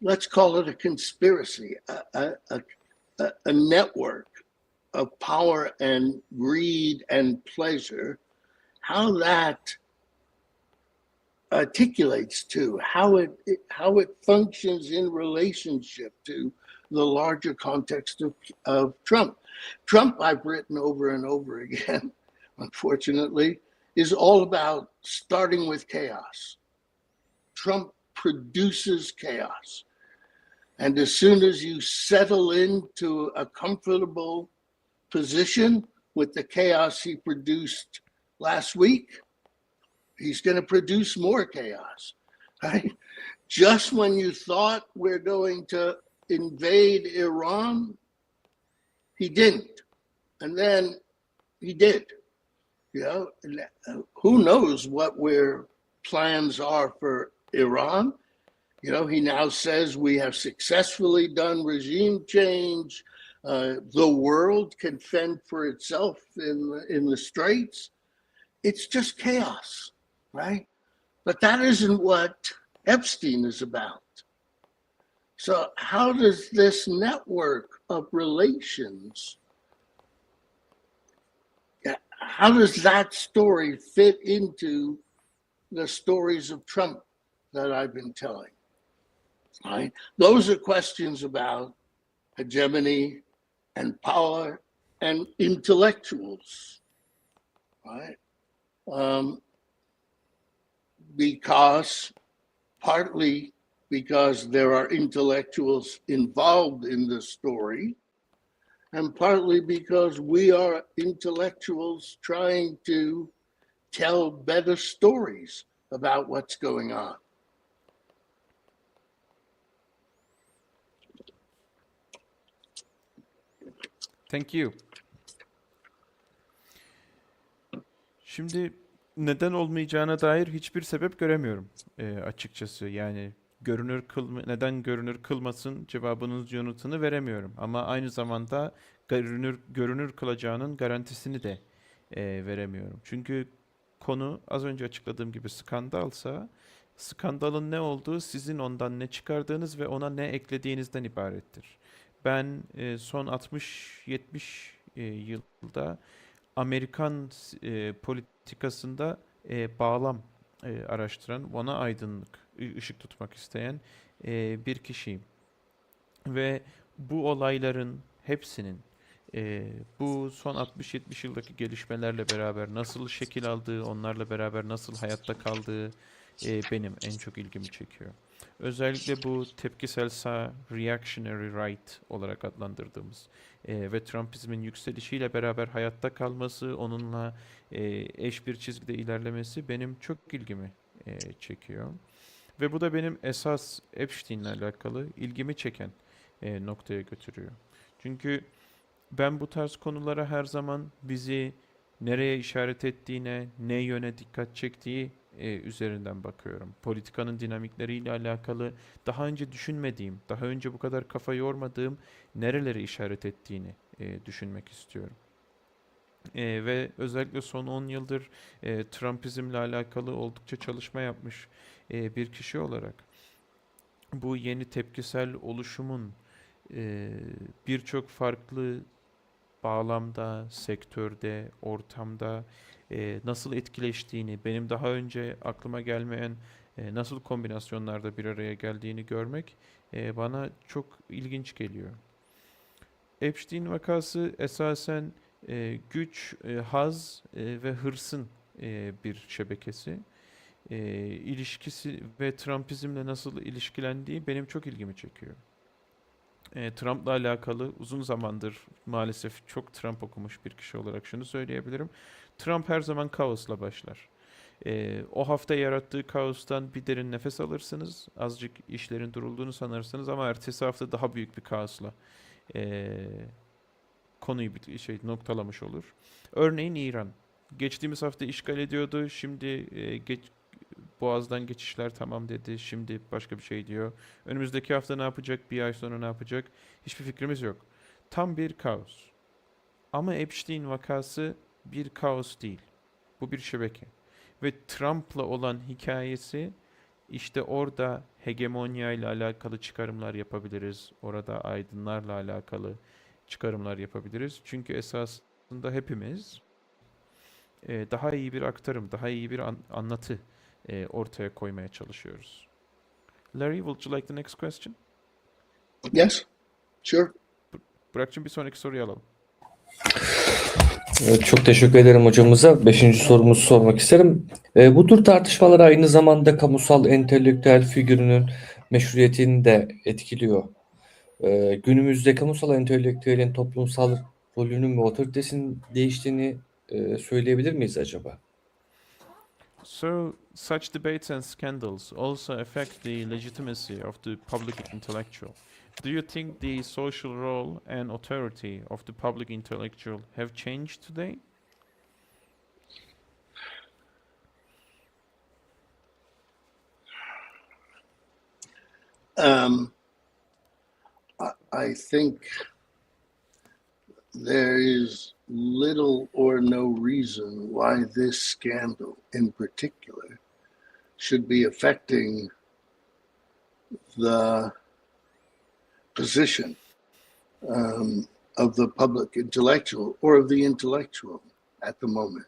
let's call it a conspiracy, a network of power and greed and pleasure, how that articulates to, how it functions in relationship to the larger context of Trump. Trump, I've written over and over again, unfortunately, is all about starting with chaos. Trump produces chaos. And as soon as you settle into a comfortable position with the chaos he produced last week, he's going to produce more chaos, right? Just when you thought we're going to invade Iran, he didn't. And then he did. Who knows what their plans are for Iran? He now says we have successfully done regime change. The world can fend for itself in the Straits. It's just chaos, right? But that isn't what Epstein is about. So how does this network of relations, how does that story fit into the stories of Trump that I've been telling? Right? Those are questions about hegemony and power and intellectuals, right? Partly because there are intellectuals involved in the story, and partly because we are intellectuals trying to tell better stories about what's going on. Thank you. Şimdi neden olmayacağına dair hiçbir sebep göremiyorum açıkçası. Yani neden görünür kılmasın cevabının yanıtını veremiyorum. Ama aynı zamanda görünür kılacağının garantisini de veremiyorum. Çünkü konu az önce açıkladığım gibi skandalsa, skandalın ne olduğu sizin ondan ne çıkardığınız ve ona ne eklediğinizden ibarettir. Ben son 60-70 yılda Amerikan politikasında bağlam araştıran, ona aydınlık, ışık tutmak isteyen bir kişiyim. Ve bu olayların hepsinin bu son 60-70 yıldaki gelişmelerle beraber nasıl şekil aldığı, onlarla beraber nasıl hayatta kaldığı benim en çok ilgimi çekiyor. Özellikle bu tepkisel sağ, reactionary right olarak adlandırdığımız ve Trumpizmin yükselişiyle beraber hayatta kalması, onunla eş bir çizgide ilerlemesi benim çok ilgimi çekiyor. Ve bu da benim esas Epstein'le alakalı ilgimi çeken noktaya götürüyor. Çünkü ben bu tarz konulara her zaman bizi nereye işaret ettiğine, ne yöne dikkat çektiği üzerinden bakıyorum. Politikanın dinamikleriyle alakalı daha önce düşünmediğim, daha önce bu kadar kafa yormadığım nerelere işaret ettiğini düşünmek istiyorum. Ve özellikle son 10 yıldır Trumpizmle alakalı oldukça çalışma yapmış bir kişi olarak bu yeni tepkisel oluşumun birçok farklı bağlamda, sektörde, ortamda nasıl etkileştiğini, benim daha önce aklıma gelmeyen nasıl kombinasyonlarda bir araya geldiğini görmek bana çok ilginç geliyor. Epstein vakası esasen güç, haz ve hırsın bir şebekesi. İlişkisi ve Trumpizmle nasıl ilişkilendiği benim çok ilgimi çekiyor. Trump'la alakalı uzun zamandır maalesef çok Trump okumuş bir kişi olarak şunu söyleyebilirim. Trump her zaman kaosla başlar. O hafta yarattığı kaostan bir derin nefes alırsınız. Azıcık işlerin durulduğunu sanırsınız ama ertesi hafta daha büyük bir kaosla e, konuyu bir noktalamış olur. Örneğin İran. Geçtiğimiz hafta işgal ediyordu. Şimdi Boğaz'dan geçişler tamam dedi. Şimdi başka bir şey diyor. Önümüzdeki hafta ne yapacak? Bir ay sonra ne yapacak? Hiçbir fikrimiz yok. Tam bir kaos. Ama Epstein vakası bir kaos değil. Bu bir şebeke. Ve Trump'la olan hikayesi işte orada hegemonya ile alakalı çıkarımlar yapabiliriz. Orada aydınlarla alakalı çıkarımlar yapabiliriz. Çünkü esasında hepimiz daha iyi bir aktarım, daha iyi bir anlatı ortaya koymaya çalışıyoruz. Larry, would you like the next question? Yes, sure. Burak'cığım bir sonraki soruyu alalım. Evet, çok teşekkür ederim hocamıza. Beşinci sorumuzu sormak isterim. Bu tür tartışmalar aynı zamanda kamusal entelektüel figürünün meşruiyetini de etkiliyor. Günümüzde kamusal entelektüelin toplumsal rolünün ve otoritesinin değiştiğini söyleyebilir miyiz acaba? So, such debates and scandals also affect the legitimacy of the public intellectual. Do you think the social role and authority of the public intellectual have changed today? I think there is little or no reason why this scandal in particular should be affecting the position of the public intellectual or of the intellectual at the moment.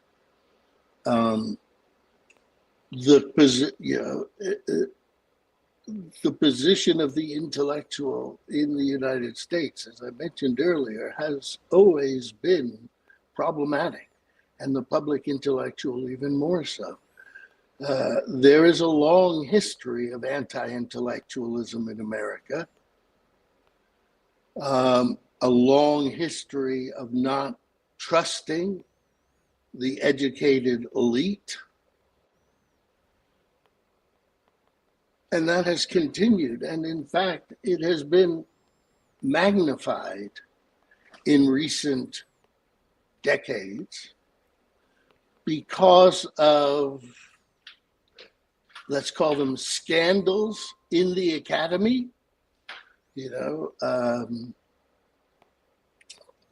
The position of the intellectual in the United States, as I mentioned earlier, has always been problematic, and the public intellectual even more so. There is a long history of anti-intellectualism in America, a long history of not trusting the educated elite. And that has continued. And in fact, it has been magnified in recent decades because of, let's call them scandals in the academy.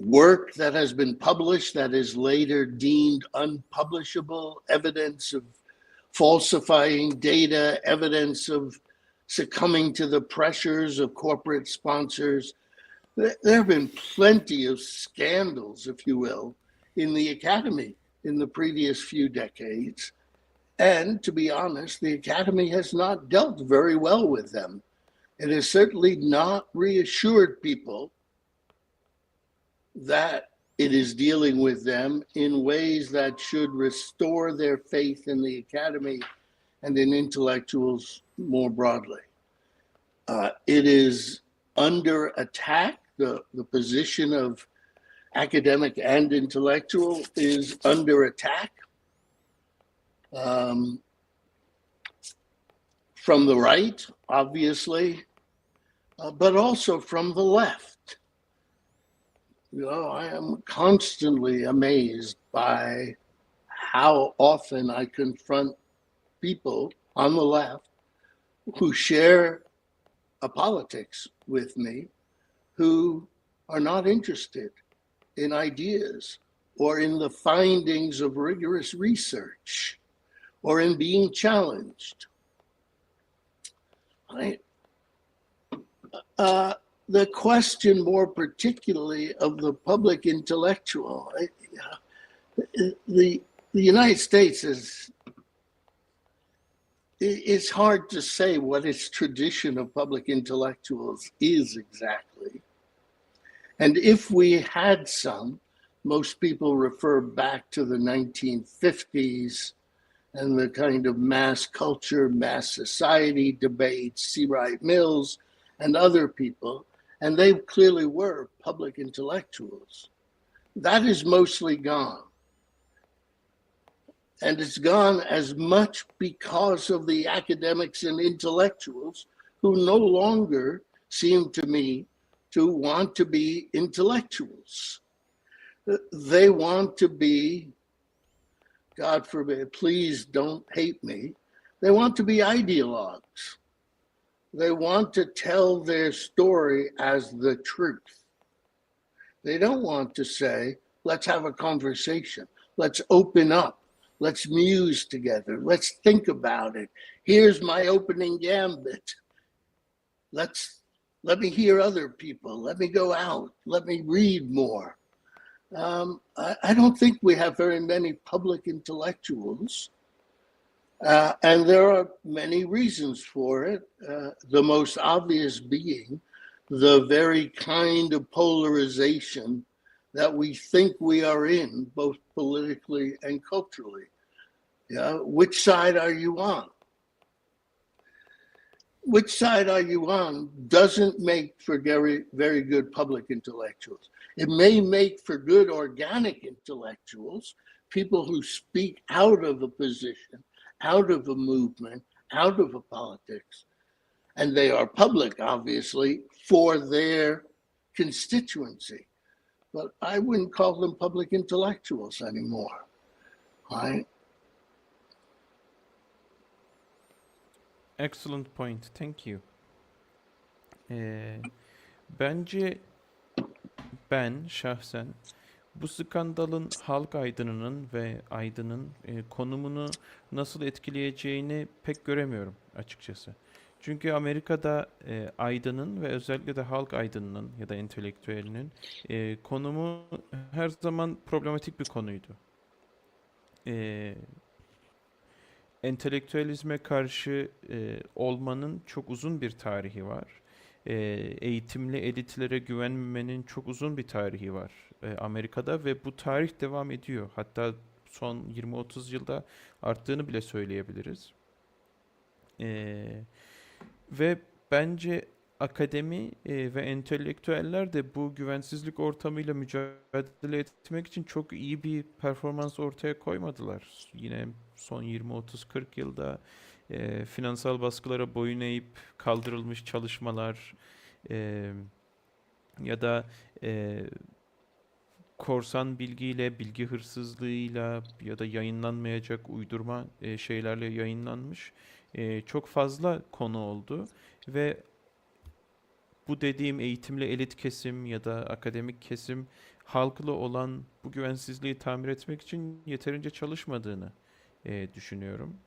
work that has been published that is later deemed unpublishable, evidence of falsifying data, evidence of succumbing to the pressures of corporate sponsors. There have been plenty of scandals, if you will, in the academy in the previous few decades. And to be honest, the academy has not dealt very well with them. It has certainly not reassured people that it is dealing with them in ways that should restore their faith in the academy and in intellectuals more broadly. It is under attack. The position of academic and intellectual is under attack from the right, obviously, but also from the left. You know, I am constantly amazed by how often I confront people on the left who share a politics with me who are not interested in ideas or in the findings of rigorous research or in being challenged. The question more particularly of the public intellectual, the United States is, it's hard to say what its tradition of public intellectuals is exactly. And if we had some, most people refer back to the 1950s and the kind of mass culture, mass society debates, C. Wright Mills and other people, and they clearly were public intellectuals. That is mostly gone. And it's gone as much because of the academics and intellectuals who no longer seem to me to want to be intellectuals. They want to be, God forbid, please don't hate me, they want to be ideologues. They want to tell their story as the truth. They don't want to say, let's have a conversation, let's open up, let's muse together, let's think about it. Here's my opening gambit. Let me hear other people, let me go out, let me read more. I don't think we have very many public intellectuals, and there are many reasons for it. The most obvious being the very kind of polarization that we think we are in, both politically and culturally. Yeah, which side are you on? Which side are you on doesn't make for very, very good public intellectuals. It may make for good organic intellectuals, people who speak out of a position, out of a movement, out of a politics, and they are public, obviously, for their constituency. But I wouldn't call them public intellectuals anymore, right? Excellent point. Thank you. Bence ben şahsen bu skandalın halk aydınının ve aydının konumunu nasıl etkileyeceğini pek göremiyorum açıkçası. Çünkü Amerika'da aydının ve özellikle de halk aydınının ya da entelektüelinin konumu her zaman problematik bir konuydu. Entelektüelizme karşı olmanın çok uzun bir tarihi var. Eğitimli elitlere güvenmemenin çok uzun bir tarihi var Amerika'da ve bu tarih devam ediyor. Hatta son 20-30 yılda arttığını bile söyleyebiliriz. Ve bence akademi ve entelektüeller de bu güvensizlik ortamıyla mücadele etmek için çok iyi bir performans ortaya koymadılar. Yine son 20-30-40 yılda finansal baskılara boyun eğip kaldırılmış çalışmalar ya da korsan bilgiyle, bilgi hırsızlığıyla ya da yayınlanmayacak uydurma şeylerle yayınlanmış çok fazla konu oldu ve bu dediğim eğitimli elit kesim ya da akademik kesim halkla olan bu güvensizliği tamir etmek için yeterince çalışmadığını düşünüyorum.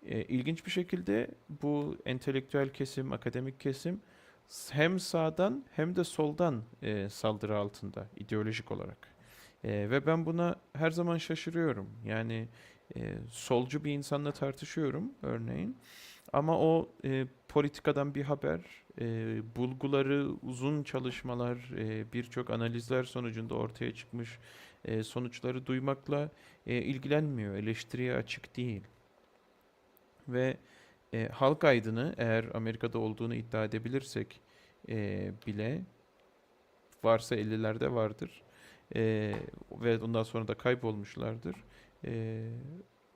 İlginç bir şekilde bu entelektüel kesim, akademik kesim hem sağdan hem de soldan saldırı altında ideolojik olarak. Ve ben buna her zaman şaşırıyorum. Yani solcu bir insanla tartışıyorum örneğin. Ama o politikadan bir haber, bulguları, uzun çalışmalar, birçok analizler sonucunda ortaya çıkmış sonuçları duymakla ilgilenmiyor, eleştiriye açık değil. Ve halk aydını eğer Amerika'da olduğunu iddia edebilirsek bile varsa 50'lerde vardır ve ondan sonra da kaybolmuşlardır. E,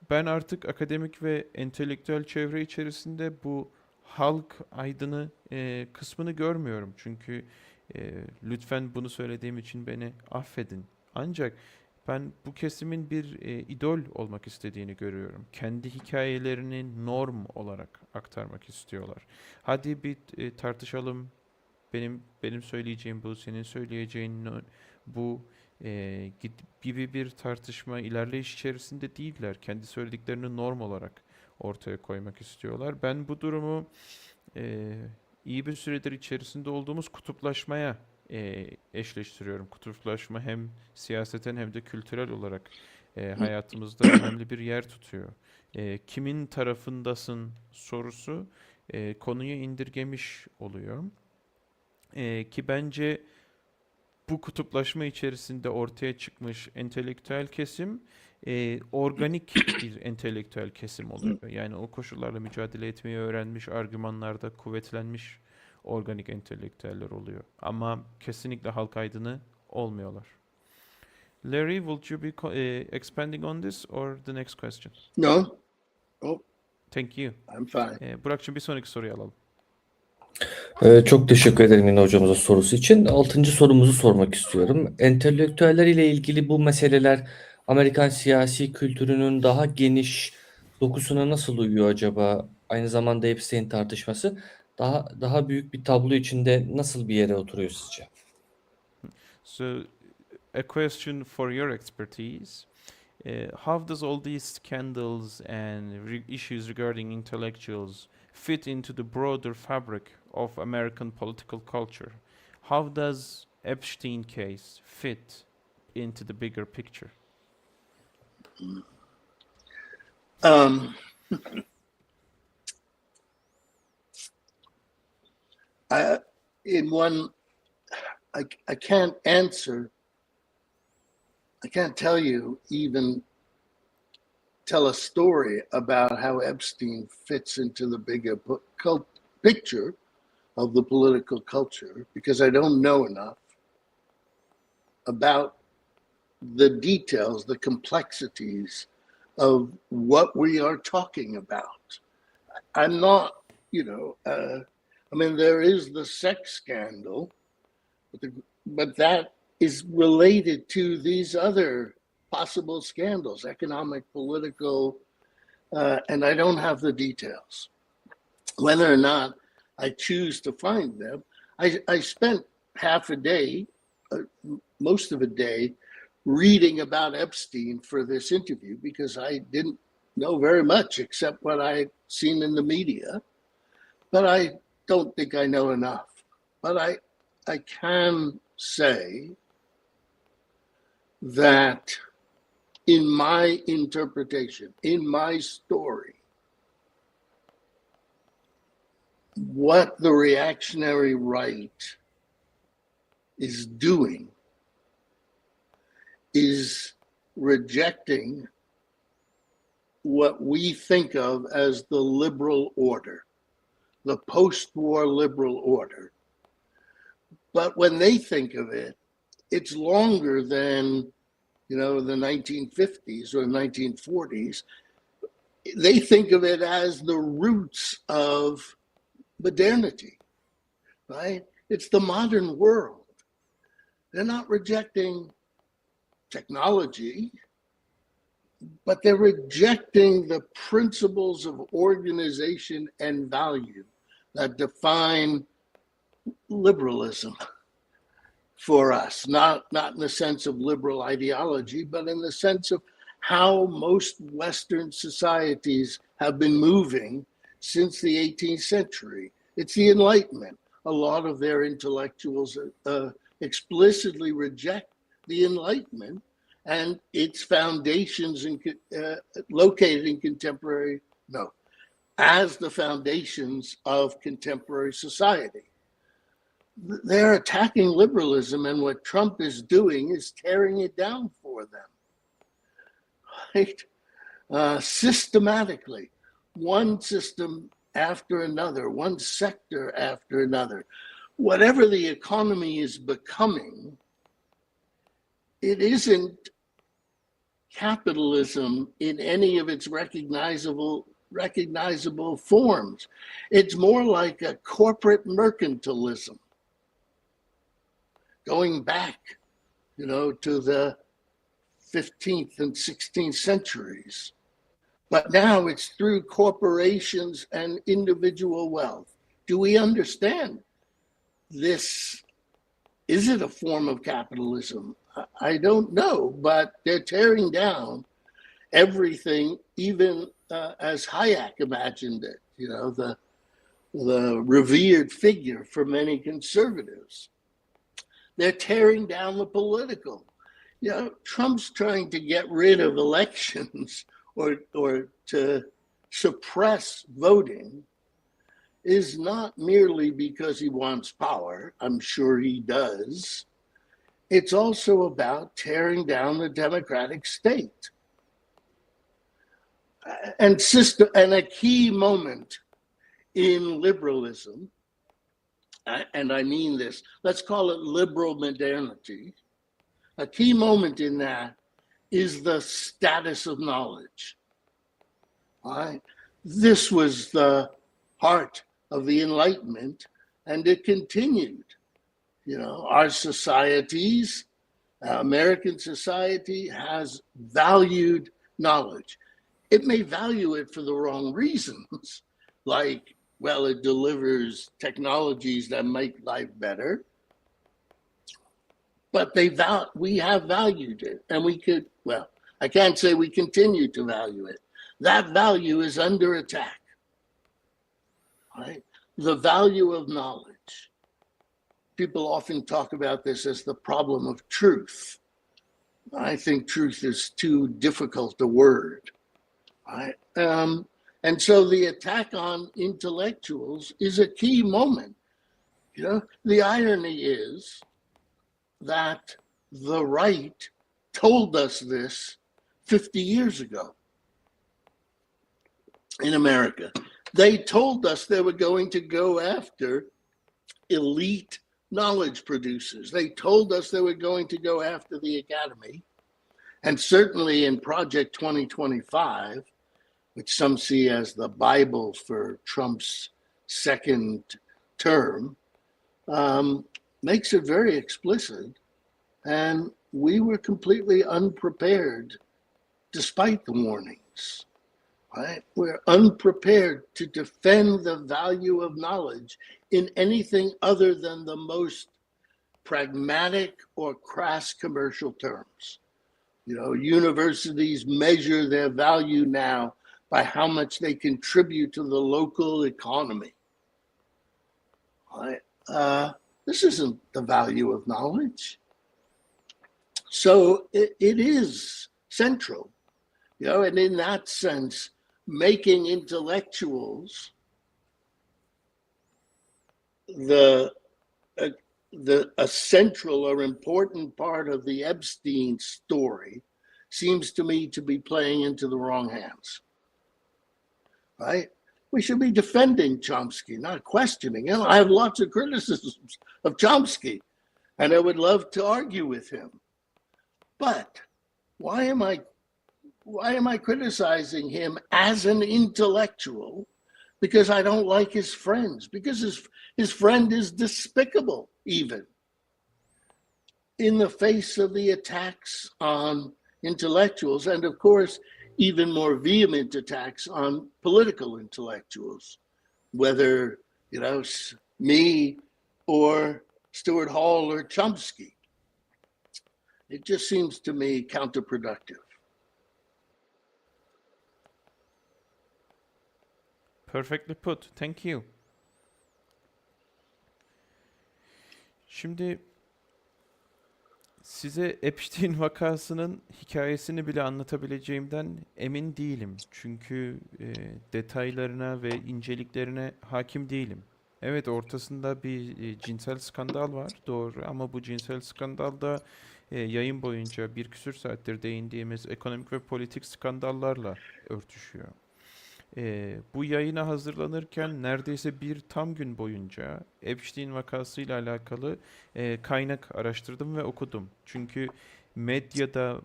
Ben artık akademik ve entelektüel çevre içerisinde bu halk aydını kısmını görmüyorum. Çünkü lütfen bunu söylediğim için beni affedin. Ancak ben bu kesimin bir idol olmak istediğini görüyorum. Kendi hikayelerini norm olarak aktarmak istiyorlar. Hadi bir tartışalım. Benim söyleyeceğim bu, senin söyleyeceğin bu gibi bir tartışma ilerleyiş içerisinde değiller. Kendi söylediklerini norm olarak ortaya koymak istiyorlar. Ben bu durumu e, iyi bir süredir içerisinde olduğumuz kutuplaşmaya eşleştiriyorum. Kutuplaşma hem siyaseten hem de kültürel olarak hayatımızda önemli bir yer tutuyor. Kimin tarafındasın sorusu konuyu indirgemiş oluyor. Ki bence bu kutuplaşma içerisinde ortaya çıkmış entelektüel kesim organik bir entelektüel kesim oluyor. Yani o koşullarla mücadele etmeyi öğrenmiş, argümanlarda kuvvetlenmiş organik entelektüeller oluyor. Ama kesinlikle halk aydını olmuyorlar. Larry, would you be expanding on this or the next question? No. Oh, Thank you. I'm fine. Burak'cığım bir sonraki soruyu alalım. Çok teşekkür ederim yine hocamıza sorusu için. 6. sorumuzu sormak istiyorum. Entelektüeller ile ilgili bu meseleler Amerikan siyasi kültürünün daha geniş dokusuna nasıl uyuyor acaba? Aynı zamanda Epstein tartışması daha büyük bir tablo içinde nasıl bir yere oturuyor sizce? So, a question for your expertise. How does all these scandals and issues regarding intellectuals fit into the broader fabric of American political culture? How does Epstein case fit into the bigger picture? Um, I can't answer. I can't tell you even tell a story about how Epstein fits into the bigger picture of the political culture because I don't know enough about the details, the complexities of what we are talking about. I'm not, I mean, there is the sex scandal, but that is related to these other possible scandals, economic, political, and I don't have the details. Whether or not I choose to find them, I spent half a day, most of a day, reading about Epstein for this interview because I didn't know very much except what I'd seen in the media. But I don't think I know enough. But I can say that in my interpretation, in my story, what the reactionary right is doing is rejecting what we think of as the liberal order, the post-war liberal order. But when they think of it, it's longer than, the 1950s or 1940s. They think of it as the roots of modernity, right? It's the modern world. They're not rejecting technology, but they're rejecting the principles of organization and value that define liberalism. for us, not in the sense of liberal ideology, but in the sense of how most Western societies have been moving since the 18th century. It's the Enlightenment. A lot of their intellectuals explicitly reject the Enlightenment and its foundations located in as the foundations of contemporary society. They're attacking liberalism, and what Trump is doing is tearing it down for them, right? Systematically, one system after another, one sector after another. Whatever the economy is becoming, it isn't capitalism in any of its recognizable forms. It's more like a corporate mercantilism, going back, to the 15th and 16th centuries. But now it's through corporations and individual wealth. Do we understand this? Is it a form of capitalism? I don't know, but they're tearing down everything, even as Hayek imagined it, the revered figure for many conservatives. They're tearing down the political. Trump's trying to get rid of elections or to suppress voting is not merely because he wants power. I'm sure he does. It's also about tearing down the democratic state. And a key moment in liberalism, and I mean this, let's call it liberal modernity. A key moment in that is the status of knowledge. All right? This was the heart of the Enlightenment, and it continued. Our societies, American society has valued knowledge. It may value it for the wrong reasons, like, it delivers technologies that make life better. But we have valued it, and I can't say we continue to value it. That value is under attack, right? The value of knowledge. People often talk about this as the problem of truth. I think truth is too difficult a word, right? And so the attack on intellectuals is a key moment. The irony is that the right told us this 50 years ago in America. They told us they were going to go after elite knowledge producers. They told us they were going to go after the academy. And certainly in Project 2025, which some see as the Bible for Trump's second term, makes it very explicit. And we were completely unprepared despite the warnings. Right? We're unprepared to defend the value of knowledge in anything other than the most pragmatic or crass commercial terms. Universities measure their value now by how much they contribute to the local economy. Right? This isn't the value of knowledge. So it is central, and in that sense, making intellectuals a central or important part of the Epstein story seems to me to be playing into the wrong hands, right? We should be defending Chomsky, not questioning him. I have lots of criticisms of Chomsky, and I would love to argue with him. But why am I criticizing him as an intellectual? Because I don't like his friends, because his friend is despicable, even in the face of the attacks on intellectuals, and of course, even more vehement attacks on political intellectuals, whether, me or Stuart Hall or Chomsky. It just seems to me counterproductive. Perfectly put. Thank you. Şimdi size Epstein vakasının hikayesini bile anlatabileceğimden emin değilim. Çünkü detaylarına ve inceliklerine hakim değilim. Evet, ortasında bir cinsel skandal var, doğru, ama bu cinsel skandal da yayın boyunca bir küsür saattir değindiğimiz ekonomik ve politik skandallarla örtüşüyor. Bu yayına hazırlanırken neredeyse bir tam gün boyunca Epstein vakasıyla alakalı kaynak araştırdım ve okudum. Çünkü medyada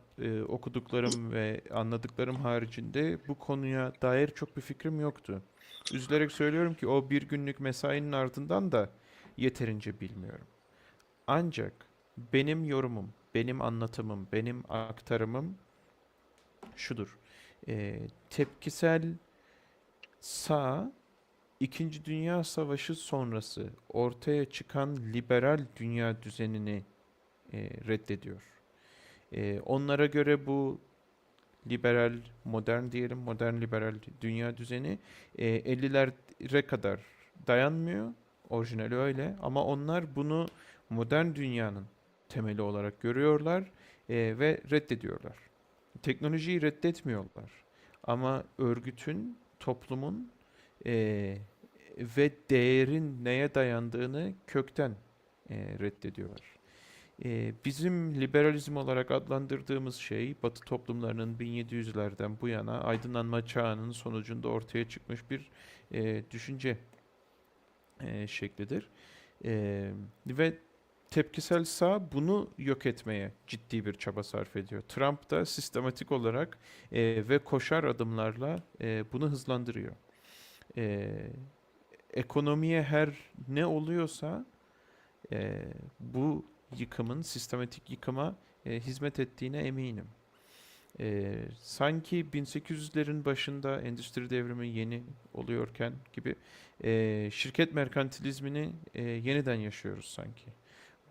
okuduklarım ve anladıklarım haricinde bu konuya dair çok bir fikrim yoktu. Üzülerek söylüyorum ki o bir günlük mesainin ardından da yeterince bilmiyorum. Ancak benim yorumum, benim anlatımım, benim aktarımım şudur. Tepkisel sağ, İkinci Dünya Savaşı sonrası ortaya çıkan liberal dünya düzenini reddediyor. Onlara göre bu liberal, modern diyelim, modern liberal dünya düzeni 50'lere kadar dayanmıyor. Orijinali öyle, ama onlar bunu modern dünyanın temeli olarak görüyorlar ve reddediyorlar. Teknolojiyi reddetmiyorlar. Ama örgütün, toplumun ve değerin neye dayandığını kökten reddediyorlar. Bizim liberalizm olarak adlandırdığımız şey, Batı toplumlarının 1700'lerden bu yana aydınlanma çağının sonucunda ortaya çıkmış bir düşünce şeklidir. Ve tepkisel sağ bunu yok etmeye ciddi bir çaba sarf ediyor. Trump da sistematik olarak ve koşar adımlarla bunu hızlandırıyor. Ekonomiye her ne oluyorsa bu yıkımın, sistematik yıkıma hizmet ettiğine eminim. Sanki 1800'lerin başında endüstri devrimi yeni oluyorken gibi şirket merkantilizmini yeniden yaşıyoruz sanki.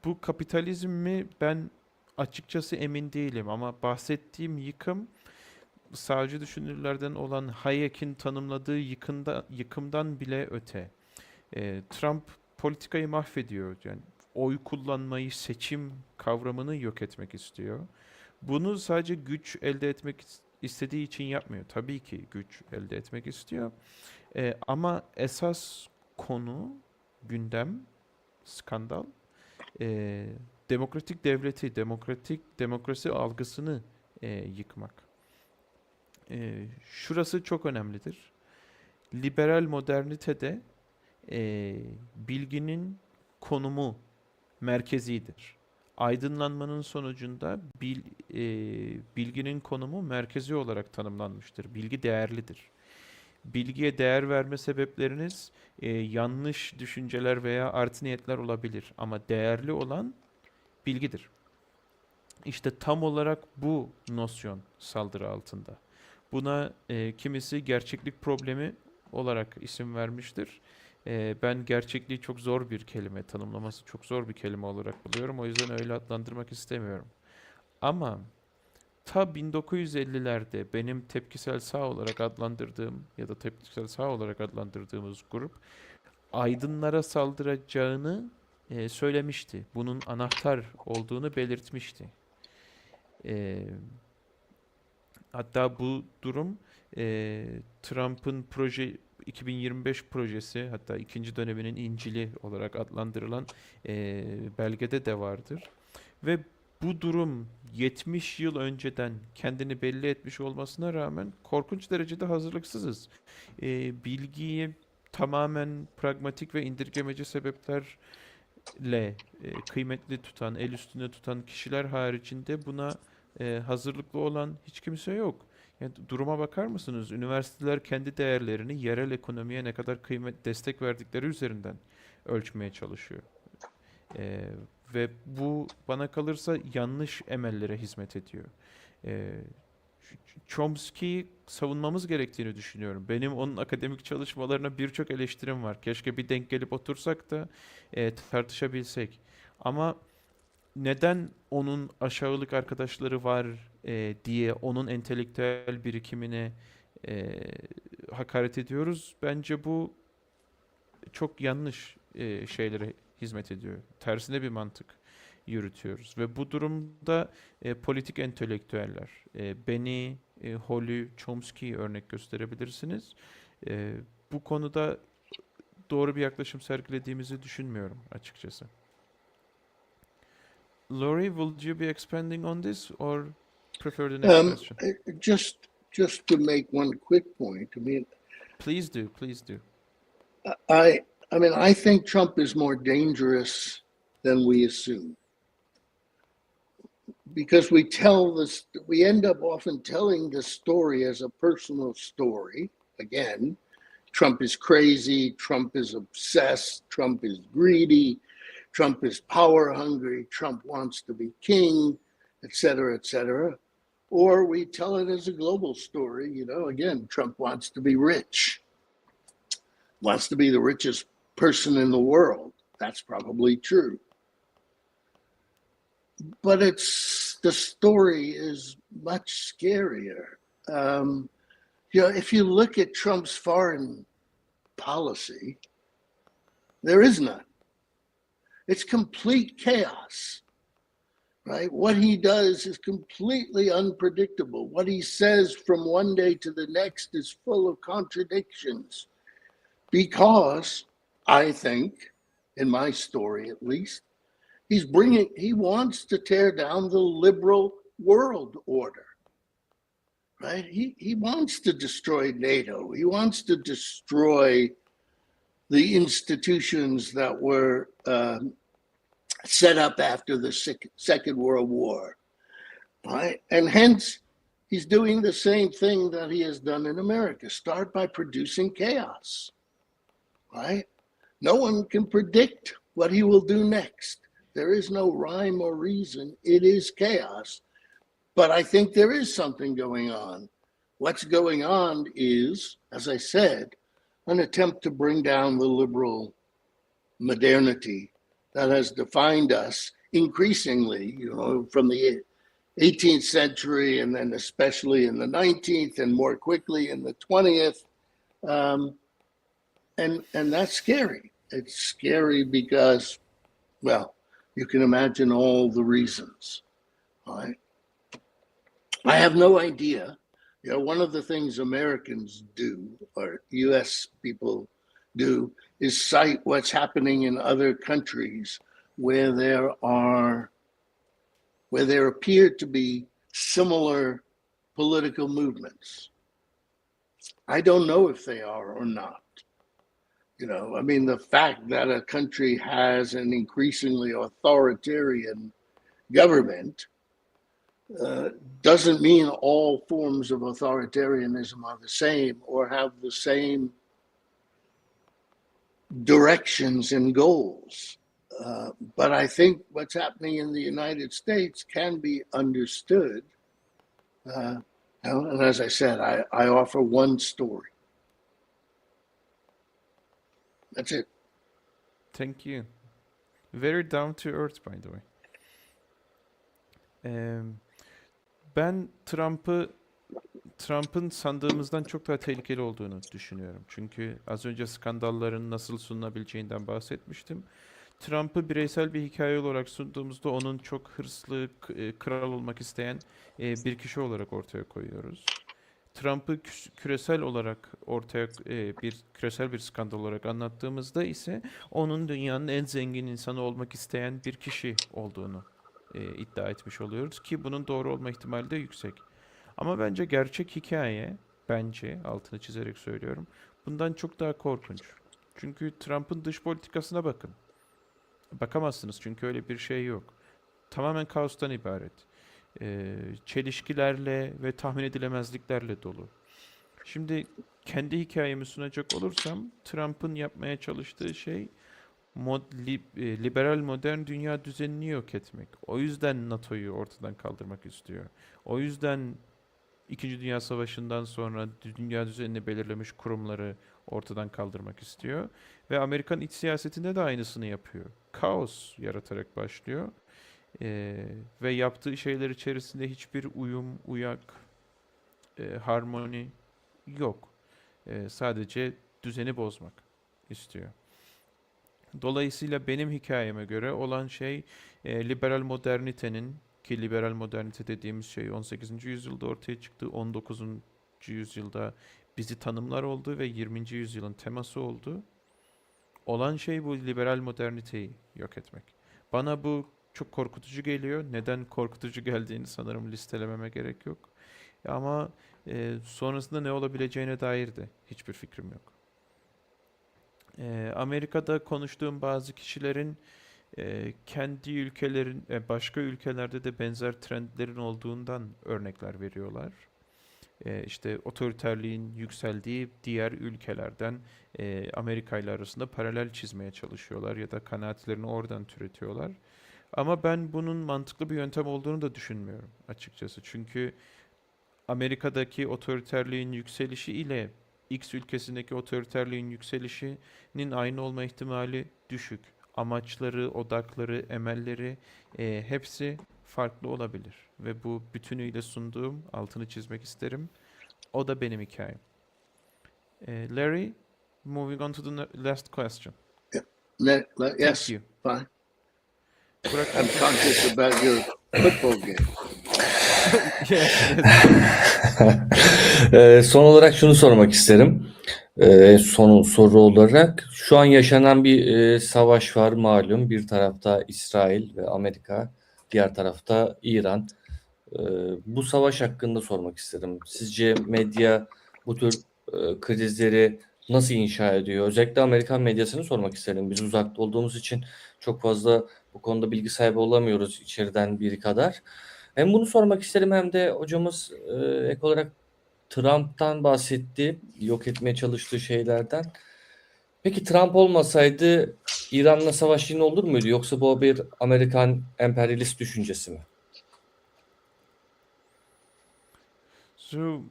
Bu kapitalizm mi? Ben açıkçası emin değilim, ama bahsettiğim yıkım sağcı düşünürlerden olan Hayek'in tanımladığı yıkımdan bile öte. Trump politikayı mahvediyor. Yani oy kullanmayı, seçim kavramını yok etmek istiyor. Bunu sadece güç elde etmek istediği için yapmıyor. Tabii ki güç elde etmek istiyor. Ama esas konu, gündem, skandal, demokratik devleti, demokrasi algısını yıkmak. Şurası çok önemlidir. Liberal modernitede bilginin konumu merkezidir. Aydınlanmanın sonucunda bilginin konumu merkezi olarak tanımlanmıştır. Bilgi değerlidir. Bilgiye değer verme sebepleriniz yanlış düşünceler veya art niyetler olabilir. Ama değerli olan bilgidir. İşte tam olarak bu nosyon saldırı altında. Buna kimisi gerçeklik problemi olarak isim vermiştir. Ben gerçekliği çok zor bir kelime, tanımlaması çok zor bir kelime olarak buluyorum. O yüzden öyle adlandırmak istemiyorum. Ama ta 1950'lerde benim tepkisel sağ olarak adlandırdığım ya da tepkisel sağ olarak adlandırdığımız grup aydınlara saldıracağını söylemişti. Bunun anahtar olduğunu belirtmişti. Hatta bu durum Trump'ın 2025 projesi, hatta ikinci döneminin İncil'i olarak adlandırılan belgede de vardır. Ve bu durum 70 yıl önceden kendini belli etmiş olmasına rağmen korkunç derecede hazırlıksızız. Bilgiyi tamamen pragmatik ve indirgemeci sebeplerle kıymetli tutan, el üstünde tutan kişiler haricinde buna hazırlıklı olan hiç kimse yok. Yani duruma bakar mısınız? Üniversiteler kendi değerlerini yerel ekonomiye ne kadar destek verdikleri üzerinden ölçmeye çalışıyor. Ve bu bana kalırsa yanlış emellere hizmet ediyor. Chomsky'yi savunmamız gerektiğini düşünüyorum. Benim onun akademik çalışmalarına birçok eleştirim var. Keşke bir denk gelip otursak da tartışabilsek. Ama neden onun aşağılık arkadaşları var diye onun entelektüel birikimine e, hakaret ediyoruz? Bence bu çok yanlış şeylere hizmet ediyor. Tersine bir mantık yürütüyoruz. Ve bu durumda politik entelektüeller, beni, Holly, Chomsky'yi örnek gösterebilirsiniz. E, Bu konuda doğru bir yaklaşım sergilediğimizi düşünmüyorum açıkçası. Laurie, will you be expanding on this or prefer the next question? Just to make one quick point. I mean, Please do, please do. I think Trump is more dangerous than we assume, because we end up often telling the story as a personal story. Again, Trump is crazy, Trump is obsessed, Trump is greedy, Trump is power hungry, Trump wants to be king, etc., etc. Or we tell it as a global story. Again, Trump wants to be rich, wants to be the richest person in the world. That's probably true. But the story is much scarier. If you look at Trump's foreign policy, there is none. It's complete chaos, right? What he does is completely unpredictable. What he says from one day to the next is full of contradictions, because I think, in my story at least, he wants to tear down the liberal world order, right? He wants to destroy NATO. He wants to destroy the institutions that were set up after the Second World War, right? And hence, he's doing the same thing that he has done in America. Start by producing chaos, right? No one can predict what he will do next. There is no rhyme or reason. It is chaos. But I think there is something going on. What's going on is, as I said, an attempt to bring down the liberal modernity that has defined us increasingly, from the 18th century, and then especially in the 19th, and more quickly in the 20th. And that's scary. It's scary because, well, you can imagine all the reasons, right? I have no idea. One of the things Americans do, or US people do, is cite what's happening in other countries where there appear to be similar political movements. I don't know if they are or not. The fact that a country has an increasingly authoritarian government doesn't mean all forms of authoritarianism are the same or have the same directions and goals. But I think what's happening in the United States can be understood. And as I said, I offer one story. That's it. Thank you. Very down to earth, by the way. Ben Trump'ın sandığımızdan çok daha tehlikeli olduğunu düşünüyorum. Çünkü az önce skandalların nasıl sunulabileceğinden bahsetmiştim. Trump'ı bireysel bir hikaye olarak sunduğumuzda onun çok hırslı, kral olmak isteyen bir kişi olarak ortaya koyuyoruz. Trump'ı küresel olarak küresel bir skandal olarak anlattığımızda ise onun dünyanın en zengin insanı olmak isteyen bir kişi olduğunu iddia etmiş oluyoruz ki bunun doğru olma ihtimali de yüksek. Ama bence gerçek hikaye, altını çizerek söylüyorum, bundan çok daha korkunç. Çünkü Trump'ın dış politikasına bakın. Bakamazsınız çünkü öyle bir şey yok. Tamamen kaostan ibaret. Çelişkilerle ve tahmin edilemezliklerle dolu. Şimdi kendi hikayemi sunacak olursam, Trump'ın yapmaya çalıştığı şey liberal modern dünya düzenini yok etmek. O yüzden NATO'yu ortadan kaldırmak istiyor. O yüzden İkinci Dünya Savaşı'ndan sonra dünya düzenini belirlemiş kurumları ortadan kaldırmak istiyor. Ve Amerikan iç siyasetinde de aynısını yapıyor. Kaos yaratarak başlıyor. Ve yaptığı şeyler içerisinde hiçbir uyum, uyak, harmoni yok. Sadece düzeni bozmak istiyor. Dolayısıyla benim hikayeme göre olan şey liberal modernitenin, ki liberal modernite dediğimiz şey 18. yüzyılda ortaya çıktı, 19. yüzyılda bizi tanımlar oldu ve 20. yüzyılın teması oldu. Olan şey bu liberal moderniteyi yok etmek. Bana bu çok korkutucu geliyor. Neden korkutucu geldiğini sanırım listelememe gerek yok. Ama sonrasında ne olabileceğine dair de hiçbir fikrim yok. Amerika'da konuştuğum bazı kişilerin kendi ülkelerin, başka ülkelerde de benzer trendlerin olduğundan örnekler veriyorlar. İşte otoriterliğin yükseldiği diğer ülkelerden Amerika ile arasında paralel çizmeye çalışıyorlar ya da kanaatlerini oradan türetiyorlar. Ama ben bunun mantıklı bir yöntem olduğunu da düşünmüyorum açıkçası. Çünkü Amerika'daki otoriterliğin yükselişi ile X ülkesindeki otoriterliğin yükselişinin aynı olma ihtimali düşük. Amaçları, odakları, emelleri hepsi farklı olabilir. Ve bu bütünüyle sunduğum, altını çizmek isterim. O da benim hikayem. Larry, moving on to the last question. Yes, Thank you. fine. Burak, I'm conscious about your football game. yes. Son olarak şunu sormak isterim. Son soru olarak şu an yaşanan bir savaş var malum. Bir tarafta İsrail ve Amerika, diğer tarafta İran. Bu savaş hakkında sormak isterim. Sizce medya bu tür krizleri nasıl inşa ediyor? Özellikle Amerikan medyasını sormak isterim. Biz uzakta olduğumuz için çok fazla bu konuda bilgi sahibi olamıyoruz içeriden biri kadar. Hem bunu sormak isterim hem de hocamız ek olarak Trump'tan bahsetti, yok etmeye çalıştığı şeylerden. Peki Trump olmasaydı İran'la savaş yine olur muydu? Yoksa bu bir Amerikan emperyalist düşüncesi mi? So,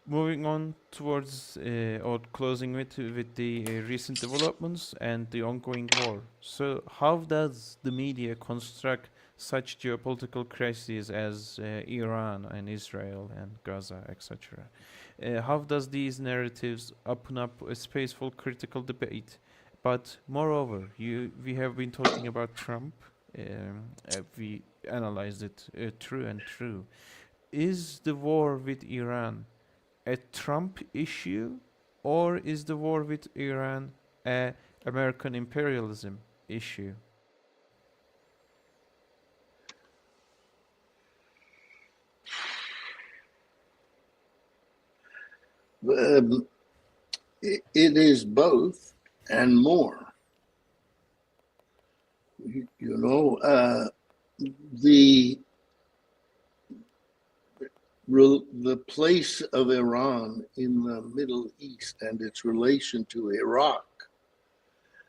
moving on towards or closing with the recent developments and the ongoing war. So, how does the media construct such geopolitical crises as Iran and Israel and Gaza, etc.? How does these narratives open up a space for critical debate? But moreover, we have been talking about Trump. We analyzed it true and true. Is the war with Iran a Trump issue, or is the war with Iran a American imperialism issue? It is both and more. You know, the place of Iran in the Middle East and its relation to Iraq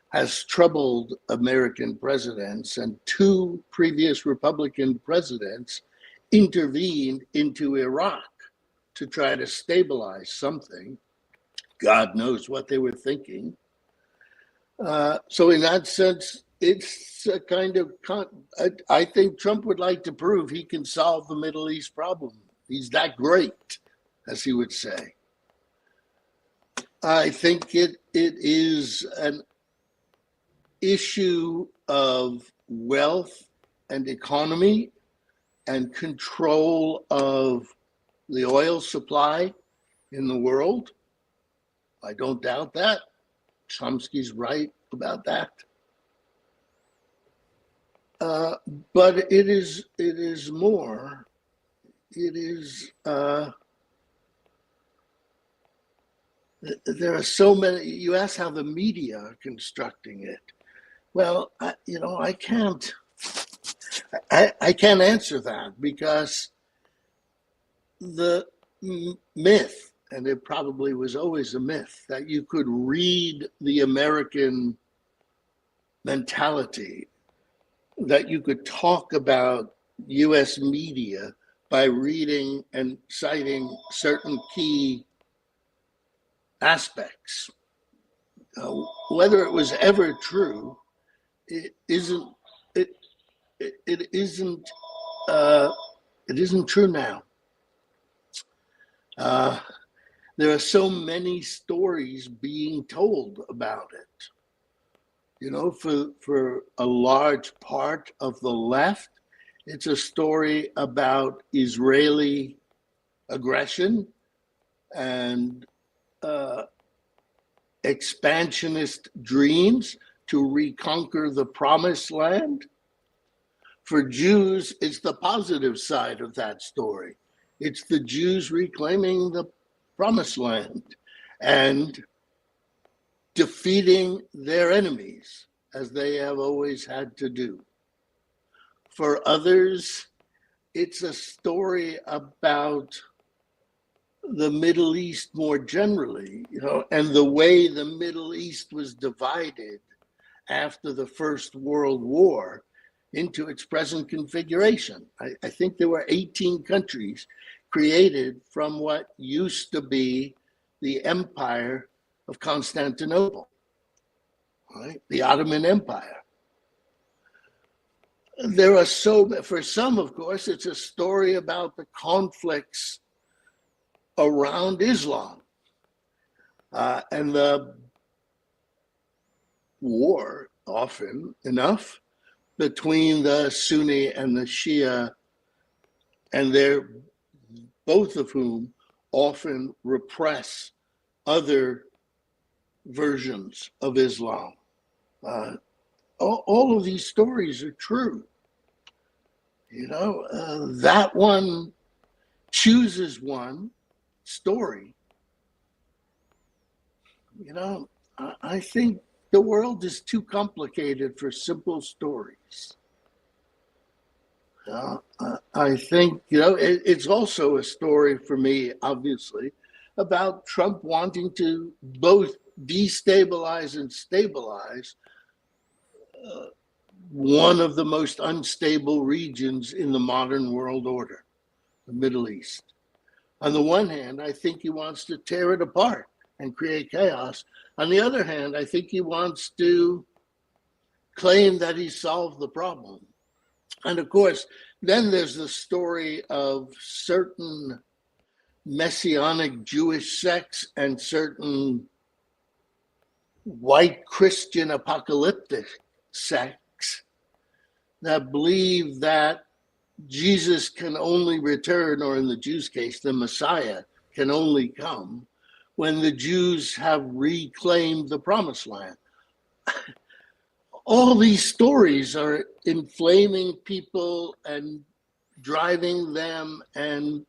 has troubled American presidents, and two previous Republican presidents intervened into Iraq to try to stabilize something. God knows what they were thinking. So in that sense, it's a kind of, I think Trump would like to prove he can solve the Middle East problem. He's that great, as he would say. I think it is an issue of wealth and economy and control of the oil supply in the world. I don't doubt that. Chomsky's right about that. But it is more. It is, there are so many, you ask how the media are constructing it. Well, I can't answer that, because the myth, and it probably was always a myth, that you could read the American mentality, that you could talk about US media by reading and citing certain key aspects. Whether it was ever true, it isn't. It isn't. It isn't true now. There are so many stories being told about it. You know, for a large part of the left, it's a story about Israeli aggression and expansionist dreams to reconquer the promised land. For Jews, it's the positive side of that story. It's the Jews reclaiming the promised land and defeating their enemies, as they have always had to do. For others, it's a story about the Middle East more generally, you know, and the way the Middle East was divided after the First World War into its present configuration. I think there were 18 countries created from what used to be the Empire of Constantinople, right? The Ottoman Empire. There are for some, of course, it's a story about the conflicts around Islam and the war, often enough, between the Sunni and the Shia, and they're both of whom often repress other versions of Islam. All of these stories are true. You know, that one chooses one story. You know, I think the world is too complicated for simple stories. I think, you know, it's also a story for me, obviously, about Trump wanting to both destabilize and stabilize one of the most unstable regions in the modern world order, the Middle East. On the one hand, I think he wants to tear it apart and create chaos. On the other hand, I think he wants to claim that he solved the problem. And of course, then there's the story of certain Messianic Jewish sects and certain white Christian apocalyptic sects that believe that Jesus can only return, or in the Jews' case, the Messiah can only come when the Jews have reclaimed the promised land. All these stories are inflaming people and driving them and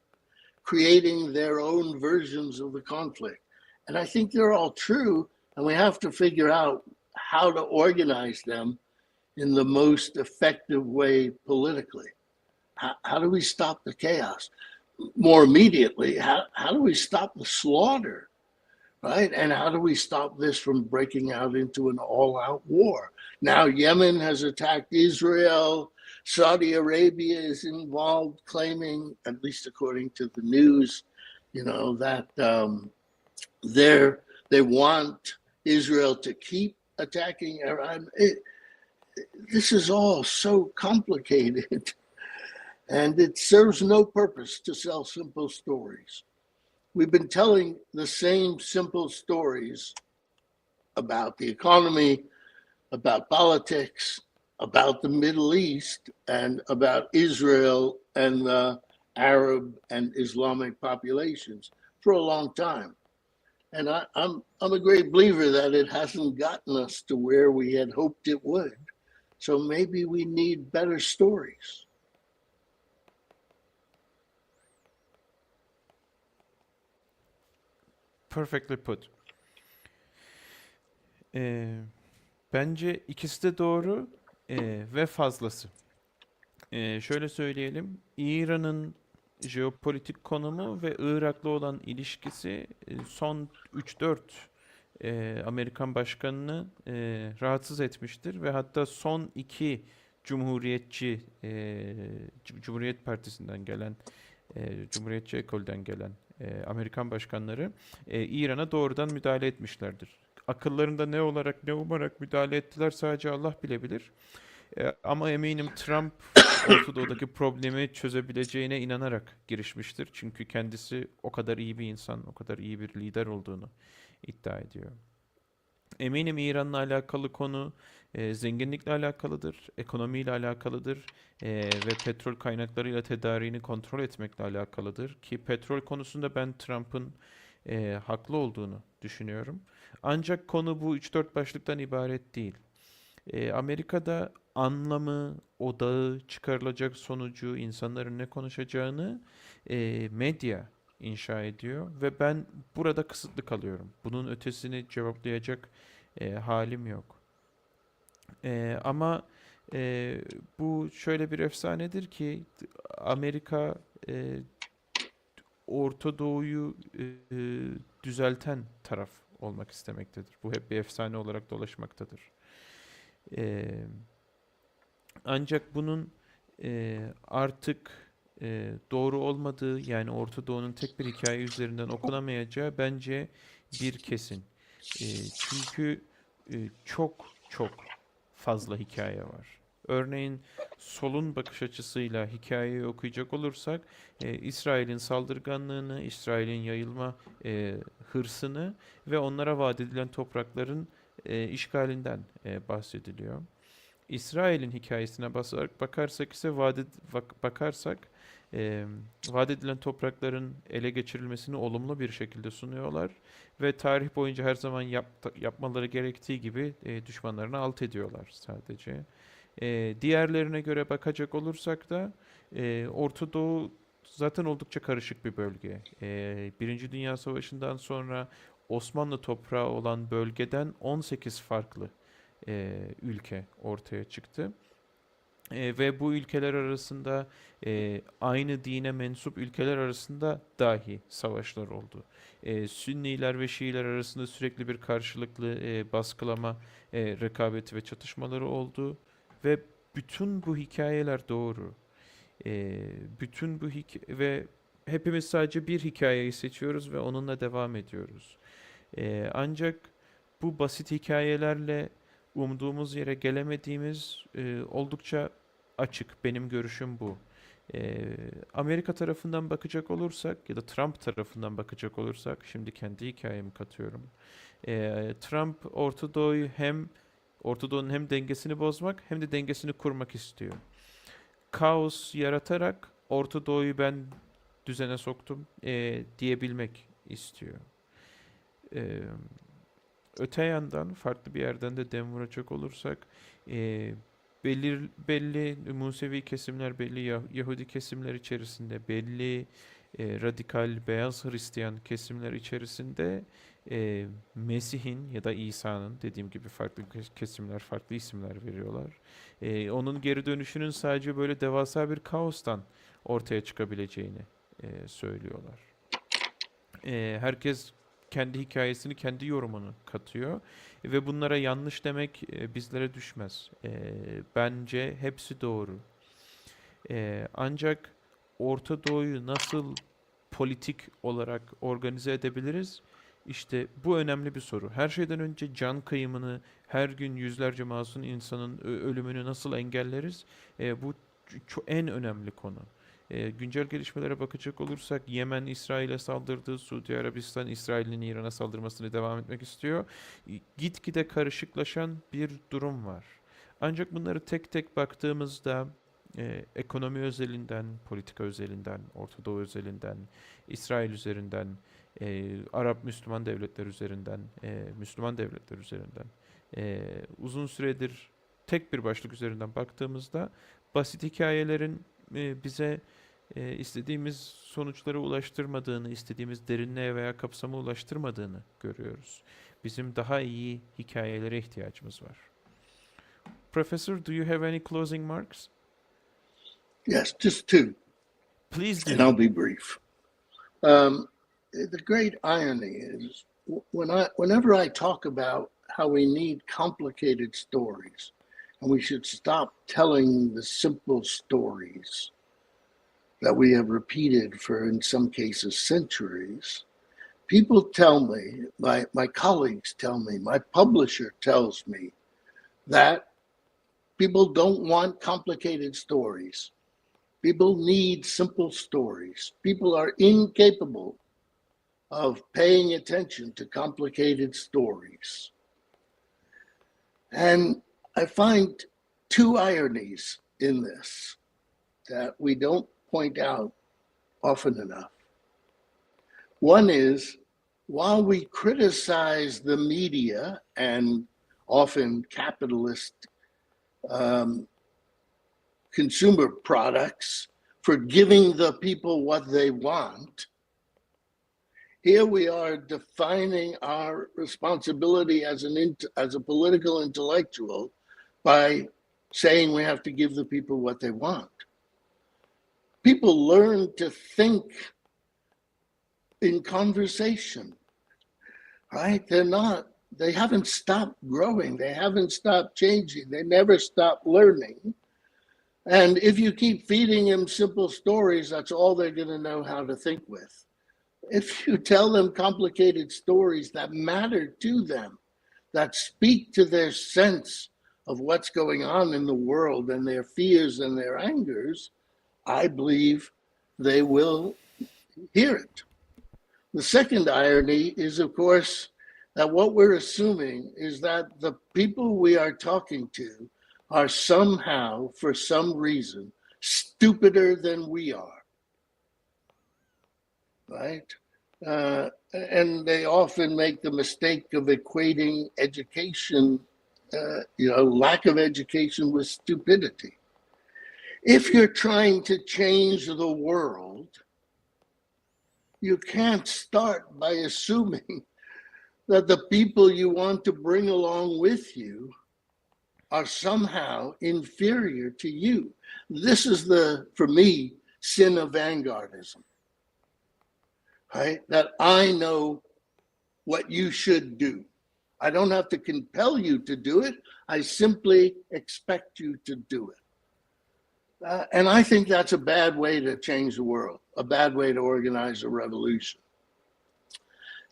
creating their own versions of the conflict. And I think they're all true, and we have to figure out how to organize them in the most effective way politically. How do we stop the chaos? More immediately, how do we stop the slaughter, right? And how do we stop this from breaking out into an all-out war? Now, Yemen has attacked Israel. Saudi Arabia is involved, claiming, at least according to the news, you know, that they want Israel to keep attacking Iran. This is all so complicated, and it serves no purpose to sell simple stories. We've been telling the same simple stories about the economy, about politics, about the Middle East, and about Israel and the Arab and Islamic populations for a long time. And I'm a great believer that it hasn't gotten us to where we had hoped it would. So maybe we need better stories. Perfectly put. Bence ikisi de doğru ve fazlası. Şöyle söyleyelim, İran'ın jeopolitik konumu ve Irak'la olan ilişkisi son 3-4 Amerikan başkanını rahatsız etmiştir ve hatta son iki Cumhuriyet Partisi'nden gelen Cumhuriyetçi ekolden gelen Amerikan başkanları İran'a doğrudan müdahale etmişlerdir. Akıllarında ne olarak ne umarak müdahale ettiler sadece Allah bilebilir. Ama eminim Trump Orta Doğu'daki problemi çözebileceğine inanarak girişmiştir. Çünkü kendisi o kadar iyi bir insan, o kadar iyi bir lider olduğunu iddia ediyor. Eminim İran'la alakalı konu zenginlikle alakalıdır, ekonomiyle alakalıdır ve petrol kaynaklarıyla tedariğini kontrol etmekle alakalıdır. Ki petrol konusunda ben Trump'ın haklı olduğunu düşünüyorum. Ancak konu bu 3-4 başlıktan ibaret değil. Amerika'da anlamı, odağı, çıkarılacak sonucu, insanların ne konuşacağını medya inşa ediyor ve ben burada kısıtlı kalıyorum. Bunun ötesini cevaplayacak halim yok. Ama bu şöyle bir efsanedir ki Amerika Orta Doğu'yu düzelten taraf olmak istemektedir. Bu hep bir efsane olarak dolaşmaktadır. Eee, Ancak bunun artık doğru olmadığı, yani Orta Doğu'nun tek bir hikaye üzerinden okunamayacağı bence bir kesin. Çünkü çok çok fazla hikaye var. Örneğin solun bakış açısıyla hikayeyi okuyacak olursak İsrail'in saldırganlığını, İsrail'in yayılma hırsını ve onlara vaat edilen toprakların işgalinden bahsediliyor. İsrail'in hikayesine bakarsak ise bakarsak vaat edilen toprakların ele geçirilmesini olumlu bir şekilde sunuyorlar ve tarih boyunca her zaman yapmaları gerektiği gibi düşmanlarını alt ediyorlar sadece. Diğerlerine göre bakacak olursak da Orta Doğu zaten oldukça karışık bir bölge. Birinci Dünya Savaşı'ndan sonra Osmanlı toprağı olan bölgeden 18 farklı ülke ortaya çıktı. Ve bu ülkeler arasında aynı dine mensup ülkeler arasında dahi savaşlar oldu. Sünniler ve Şiiler arasında sürekli bir karşılıklı baskılama, rekabeti ve çatışmaları oldu. Ve bütün bu hikayeler doğru. Bütün bu ve hepimiz sadece bir hikayeyi seçiyoruz ve onunla devam ediyoruz. Ancak bu basit hikayelerle umduğumuz yere gelemediğimiz oldukça açık. Benim görüşüm bu. Amerika tarafından bakacak olursak ya da Trump tarafından bakacak olursak, şimdi kendi hikayemi katıyorum. Trump Orta Doğu'nun hem dengesini bozmak hem de dengesini kurmak istiyor. Kaos yaratarak Orta Doğu'yu ben düzene soktum diyebilmek istiyor. Ee, Öte yandan farklı bir yerden de dem vuracak olursak belli Musevi kesimler, belli Yahudi kesimler içerisinde, belli radikal beyaz Hristiyan kesimler içerisinde Mesih'in ya da İsa'nın, dediğim gibi farklı kesimler farklı isimler veriyorlar. Onun geri dönüşünün sadece böyle devasa bir kaostan ortaya çıkabileceğini söylüyorlar. Herkes kendi hikayesini, kendi yorumunu katıyor ve bunlara yanlış demek bizlere düşmez. Bence hepsi doğru. Ancak Orta Doğu'yu nasıl politik olarak organize edebiliriz? İşte bu önemli bir soru. Her şeyden önce can kıyımını, her gün yüzlerce masum insanın ölümünü nasıl engelleriz? Bu en önemli konu. Güncel gelişmelere bakacak olursak Yemen İsrail'e saldırdı, Suudi Arabistan İsrail'in İran'a saldırmasını devam etmek istiyor. Gitgide karışıklaşan bir durum var. Ancak bunları tek tek baktığımızda ekonomi özelinden, politika özelinden, Orta Doğu özelinden, İsrail üzerinden, Arap Müslüman devletler üzerinden, Müslüman devletler üzerinden uzun süredir tek bir başlık üzerinden baktığımızda basit hikayelerin bize istediğimiz sonuçlara ulaştırmadığını, istediğimiz derinliğe veya kapsama ulaştırmadığını görüyoruz. Bizim daha iyi hikayelere ihtiyacımız var. Professor, do you have any closing remarks? Yes, just two. Please do. And I'll be brief. The great irony is whenever I talk about how we need complicated stories and we should stop telling the simple stories, that we have repeated for, in some cases, centuries, people tell me, my colleagues tell me, my publisher tells me that people don't want complicated stories. People need simple stories. People are incapable of paying attention to complicated stories. And I find two ironies in this that we don't point out often enough. One is, while we criticize the media and often capitalist consumer products for giving the people what they want, here we are defining our responsibility as a political intellectual by saying we have to give the people what they want. People learn to think in conversation, right? They haven't stopped growing. They haven't stopped changing. They never stop learning. And if you keep feeding them simple stories, that's all they're going to know how to think with. If you tell them complicated stories that matter to them, that speak to their sense of what's going on in the world and their fears and their angers, I believe they will hear it. The second irony is, of course, that what we're assuming is that the people we are talking to are somehow, for some reason, stupider than we are, right? And they often make the mistake of equating education, lack of education with stupidity. If you're trying to change the world, you can't start by assuming that the people you want to bring along with you are somehow inferior to you. This is for me, sin of vanguardism, right? That I know what you should do. I don't have to compel you to do it. I simply expect you to do it. And I think that's a bad way to change the world, a bad way to organize a revolution.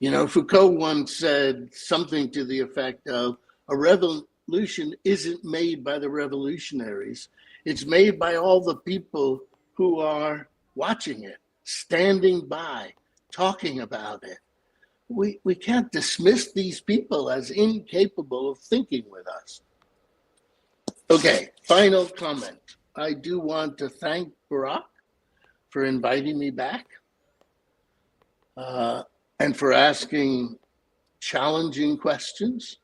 Foucault once said something to the effect of, a revolution isn't made by the revolutionaries. It's made by all the people who are watching it, standing by, talking about it. We can't dismiss these people as incapable of thinking with us. Okay, final comment. I do want to thank Burak for inviting me back and for asking challenging questions.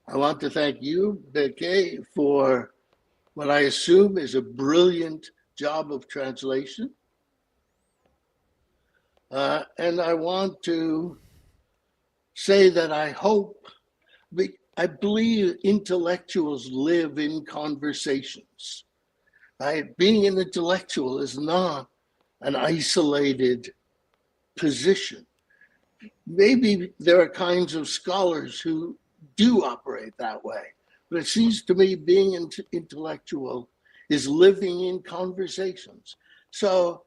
I want to thank you, Beke, for what I assume is a brilliant job of translation. And I want to say that I believe intellectuals live in conversations. Right? Being an intellectual is not an isolated position. Maybe there are kinds of scholars who do operate that way, but it seems to me being an intellectual is living in conversations. So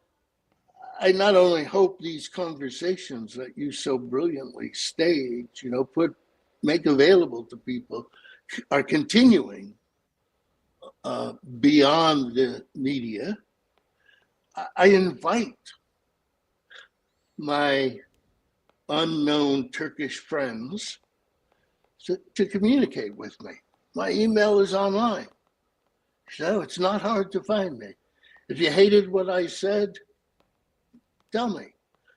I not only hope these conversations that you so brilliantly stage, make available to people, are continuing beyond the media. I invite my unknown Turkish friends to communicate with me. My email is online, so it's not hard to find me. If you hated what I said, tell me.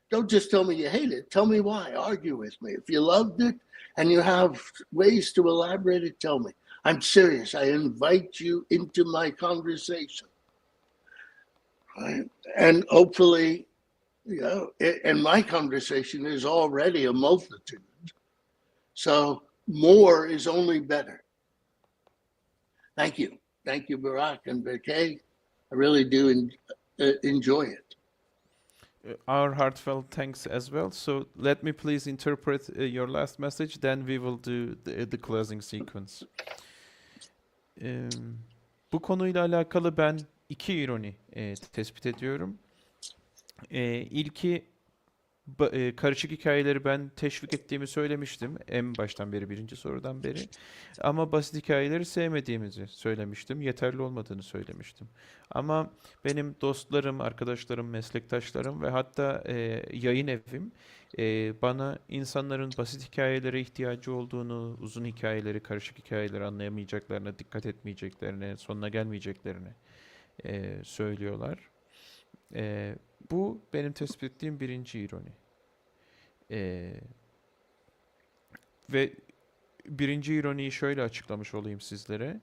Don't just tell me you hate it. Tell me why. Argue with me. If you loved it and you have ways to elaborate it, tell me. I'm serious. I invite you into my conversation. Right? And hopefully, and my conversation is already a multitude. So more is only better. Thank you. Thank you, Burak and Beke. I really do enjoy it. Our heartfelt thanks as well. So let me please interpret your last message, then we will do the closing sequence. Bu konuyla alakalı ben iki ironi tespit ediyorum. İlki karışık hikayeleri ben teşvik ettiğimi söylemiştim en baştan beri, birinci sorudan beri. Ama basit hikayeleri sevmediğimizi söylemiştim, yeterli olmadığını söylemiştim. Ama benim dostlarım, arkadaşlarım, meslektaşlarım ve hatta yayın evim bana insanların basit hikayelere ihtiyacı olduğunu, uzun hikayeleri, karışık hikayeleri anlayamayacaklarına, dikkat etmeyeceklerine, sonuna gelmeyeceklerini söylüyorlar. E, Bu benim tespit ettiğim birinci ironi. Ee, Ve birinci ironiyi şöyle açıklamış olayım sizlere.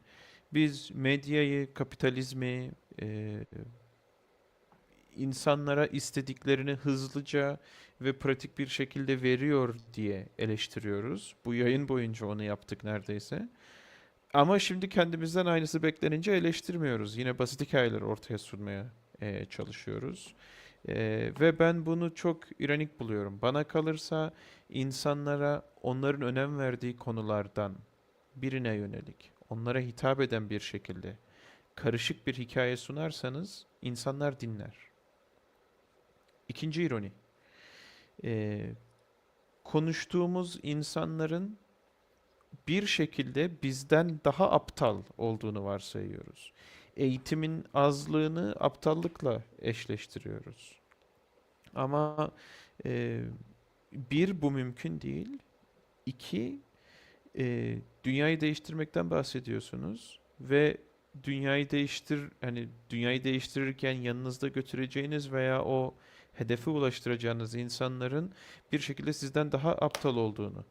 Biz medyayı, kapitalizmi, e, insanlara istediklerini hızlıca ve pratik bir şekilde veriyor diye eleştiriyoruz. Bu yayın boyunca onu yaptık neredeyse. Ama şimdi kendimizden aynısı beklenince eleştirmiyoruz. Yine basit hikayeler ortaya sunmaya çalışıyoruz. Ve ben bunu çok ironik buluyorum. Bana kalırsa insanlara onların önem verdiği konulardan birine yönelik, onlara hitap eden bir şekilde karışık bir hikaye sunarsanız insanlar dinler. İkinci ironi. Ee, Konuştuğumuz insanların bir şekilde bizden daha aptal olduğunu varsayıyoruz. Eğitimin azlığını aptallıkla eşleştiriyoruz. Ama e, bir, bu mümkün değil. İki, dünyayı değiştirmekten bahsediyorsunuz ve dünyayı değiştirirken yanınızda götüreceğiniz veya o hedefe ulaştıracağınız insanların bir şekilde sizden daha aptal olduğunu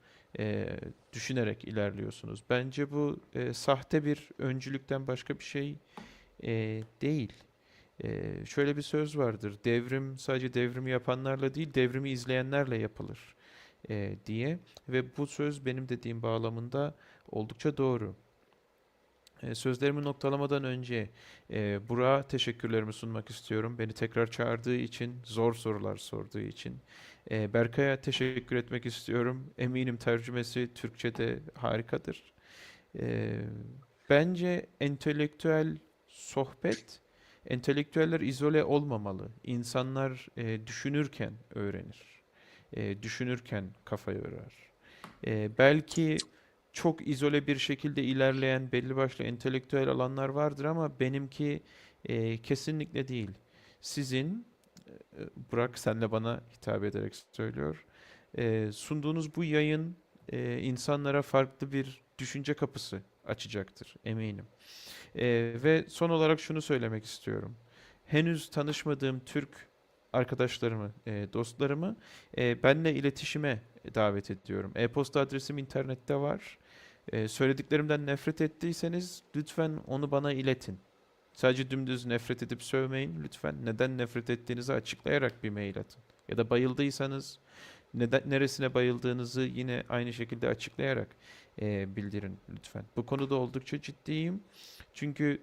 düşünerek ilerliyorsunuz. Bence bu sahte bir öncülükten başka bir şey değil. Şöyle bir söz vardır. Devrim sadece devrimi yapanlarla değil, devrimi izleyenlerle yapılır diye. Ve bu söz benim dediğim bağlamında oldukça doğru. Sözlerimi noktalamadan önce Burak'a teşekkürlerimi sunmak istiyorum. Beni tekrar çağırdığı için, zor sorular sorduğu için. Berkay'a teşekkür etmek istiyorum. Eminim tercümesi Türkçe'de harikadır. E, Bence entelektüel sohbet, entelektüeller izole olmamalı. İnsanlar düşünürken öğrenir. Düşünürken kafa yorar. Belki çok izole bir şekilde ilerleyen belli başlı entelektüel alanlar vardır ama benimki kesinlikle değil. Sizin, Burak senle bana hitap ederek söylüyor, sunduğunuz bu yayın insanlara farklı bir düşünce kapısı açacaktır, eminim. Ve son olarak şunu söylemek istiyorum. Henüz tanışmadığım Türk arkadaşlarımı, dostlarımı benimle iletişime davet ediyorum. E-posta adresim internette var. Söylediklerimden nefret ettiyseniz lütfen onu bana iletin. Sadece dümdüz nefret edip sövmeyin lütfen. Neden nefret ettiğinizi açıklayarak bir mail atın. Ya da bayıldıysanız neresine bayıldığınızı yine aynı şekilde açıklayarak bildirin lütfen. Bu konuda oldukça ciddiyim. Çünkü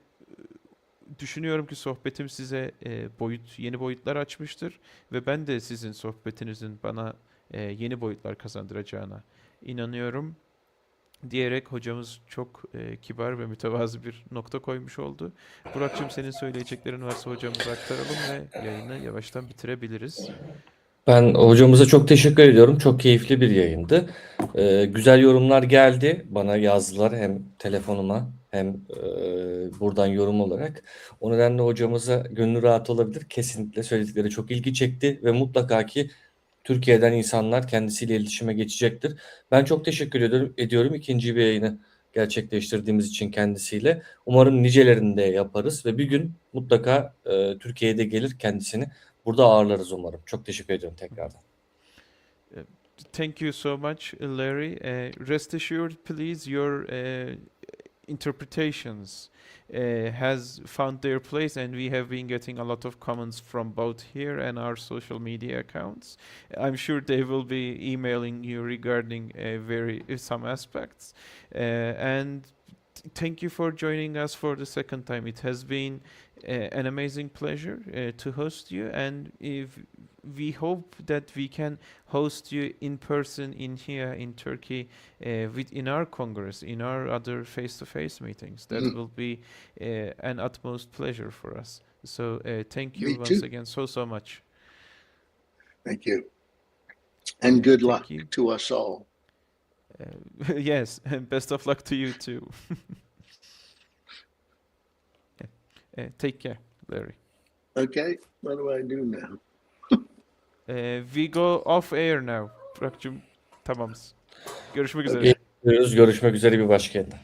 düşünüyorum ki sohbetim size yeni boyutlar açmıştır ve ben de sizin sohbetinizin bana yeni boyutlar kazandıracağına inanıyorum diyerek hocamız çok kibar ve mütevazı bir nokta koymuş oldu. Burak'cığım senin söyleyeceklerin varsa hocamıza aktaralım ve yayını yavaştan bitirebiliriz. Ben hocamıza çok teşekkür ediyorum. Çok keyifli bir yayındı. Güzel yorumlar geldi. Bana yazdılar hem telefonuma hem buradan yorum olarak. O nedenle hocamıza gönlü rahat olabilir. Kesinlikle söyledikleri çok ilgi çekti ve mutlaka ki Türkiye'den insanlar kendisiyle iletişime geçecektir. Ben çok teşekkür ediyorum ikinci bir yayını gerçekleştirdiğimiz için kendisiyle. Umarım nicelerini de yaparız ve bir gün mutlaka Türkiye'de gelir kendisini burada ağırlarız umarım. Çok teşekkür ediyorum tekrardan. Uh, Thank you so much, Larry. Rest assured, please, your interpretations has found their place, and we have been getting a lot of comments from both here and our social media accounts. I'm sure they will be emailing you regarding some aspects, and Thank you for joining us for the second time. It has been an amazing pleasure to host you, and if we hope that we can host you in person in here in Turkey in our Congress, in our other face-to-face meetings. That will be an utmost pleasure for us. So thank you Me once too. again so much. Thank you. And good Thank luck you. to us all. Yes, and best of luck to you too. Take care, Larry. Okay, what do I do now? We go off air now. Burak'cığım tamamız. Görüşmek üzere. Görüşmek üzere bir başka yayında.